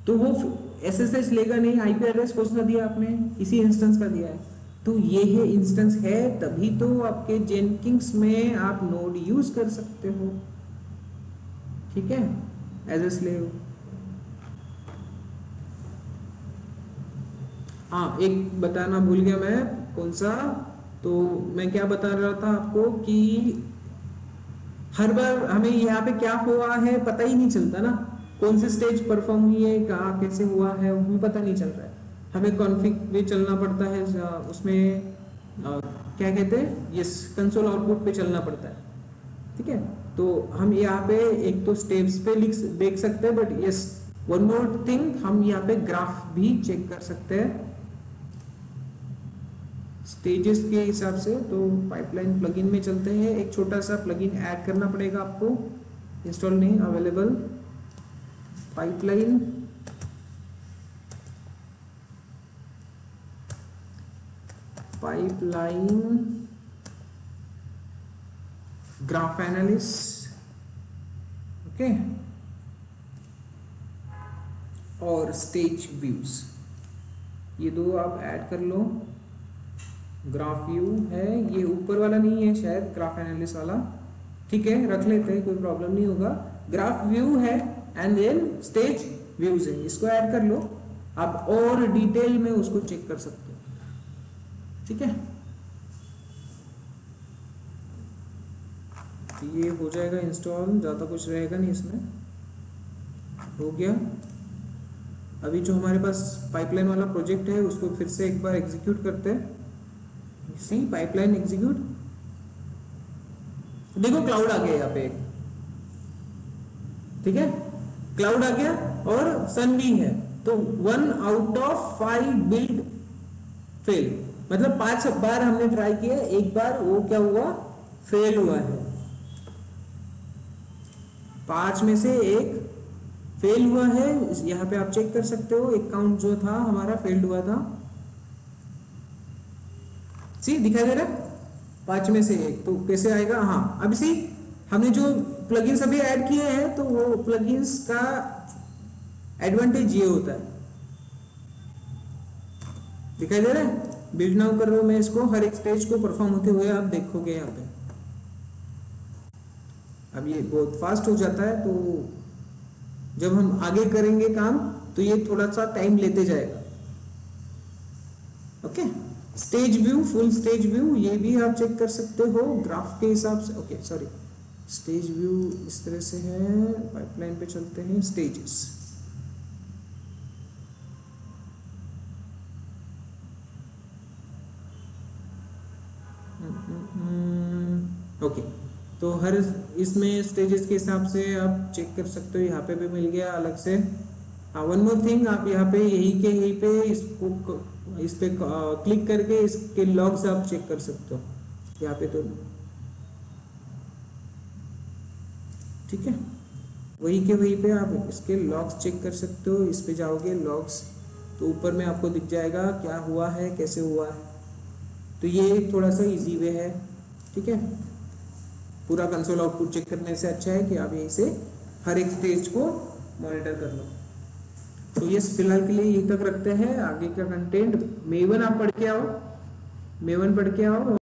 तो वो SSH लेगा नहीं, IP एड्रेस कौन सा दिया आपने, इसी इंस्टेंस का दिया है। तो ये है इंस्टेंस है, तभी तो आपके जेनकिंस में आप नोड यूज कर सकते हो, ठीक है, एज ए स्लेव। हाँ, एक बताना भूल गया मैं, कौन सा, तो मैं क्या बता रहा था आपको कि हर बार हमें यहाँ पे क्या हुआ है पता ही नहीं चलता ना, कौन सी स्टेज परफॉर्म हुई है, कहाँ कैसे हुआ है वो पता नहीं चल रहा है। हमें कॉन्फ़िग में चलना पड़ता है, उसमें क्या कहते हैं, यस, कंसोल आउटपुट पे चलना पड़ता है, ठीक है। तो हम यहाँ पे एक तो स्टेप्स पे देख सकते हैं, but yes one more thing, हम यहाँ पे ग्राफ भी चेक कर सकते हैं स्टेजेस के हिसाब से। तो पाइपलाइन प्लगइन में चलते हैं। एक छोटा सा प्लगइन ऐड करना पड़ेगा आपको, इंस्टॉल नहीं, available pipeline graph analyst, okay, और स्टेज व्यूज। ये दो आप ऐड कर लो। ग्राफ व्यू है, ये ऊपर वाला नहीं है शायद, ग्राफ एनालिसिस वाला, ठीक है रख लेते हैं, कोई प्रॉब्लम नहीं होगा। ग्राफ व्यू है एंड देन स्टेज व्यूज है, इसको ऐड कर लो। आप और डिटेल में उसको चेक कर सकते हो, ठीक है। तो ये हो जाएगा इंस्टॉल, ज़्यादा कुछ रहेगा नहीं इसमें, हो गया। अभी जो हमारे पास पाइपलाइन वाला प्रोजेक्ट है उसको फिर से एक बार एग्जीक्यूट करते हैं। सी पाइपलाइन एग्जीक्यूट, देखो क्लाउड आ गया यहाँ पे, ठीक है क्लाउड आ गया और सन भी है। तो 1 आउट ऑफ 5 बिल्ड फेल, मतलब 5 बार हमने ट्राई किया, एक बार वो क्या हुआ, फेल हुआ है। 5 में से एक फेल हुआ है, यहाँ पे आप चेक कर सकते हो। एक काउंट जो था हमारा फेल्ड हुआ था, सी दिखाई दे रहा है 5 में से एक, तो कैसे आएगा। हाँ अभी सी हमने जो प्लगइन्स अभी ऐड किए हैं तो वो प्लगइन्स का एडवांटेज ये होता है, दिखाई दे रहा है। बिल्ड नाउ कर रहा हूं मैं इसको, हर एक स्टेज को परफॉर्म होते हुए आप देखोगे यहाँ पे। अब ये बहुत फास्ट हो जाता है, तो जब हम आगे करेंगे काम तो ये थोड़ा सा टाइम लेते जाएगा। Okay, stage view, full stage view, ये भी आप चेक कर सकते हो ग्राफ के हिसाब से। ओके सॉरी, स्टेज व्यू इस तरह से है। पाइपलाइन पे चलते हैं, स्टेजेस। ओके, तो हर इसमें स्टेजेस के हिसाब से आप चेक कर सकते हो। यहाँ पे भी मिल गया अलग से। हाँ वन मोर थिंग, आप यहाँ पे यहीं पे इसको इस पे क्लिक करके इसके लॉग्स आप चेक कर सकते हो यहाँ पे, तो ठीक है। वहीं पे आप इसके लॉग्स चेक कर सकते हो। इस पे जाओगे लॉग्स, तो ऊपर में आपको दिख जाएगा क्या हुआ है, कैसे हुआ है। तो ये थोड़ा सा इजी वे है, ठीक है। पूरा कंसोल आउटपुट चेक करने से अच्छा है कि आप यहीं से हर एक स्टेज को मॉनिटर कर लो। तो ये फिलहाल के लिए यहीं तक रखते हैं। आगे का कंटेंट मेवन आप पढ़ के आओ, मेवन पढ़ के आओ।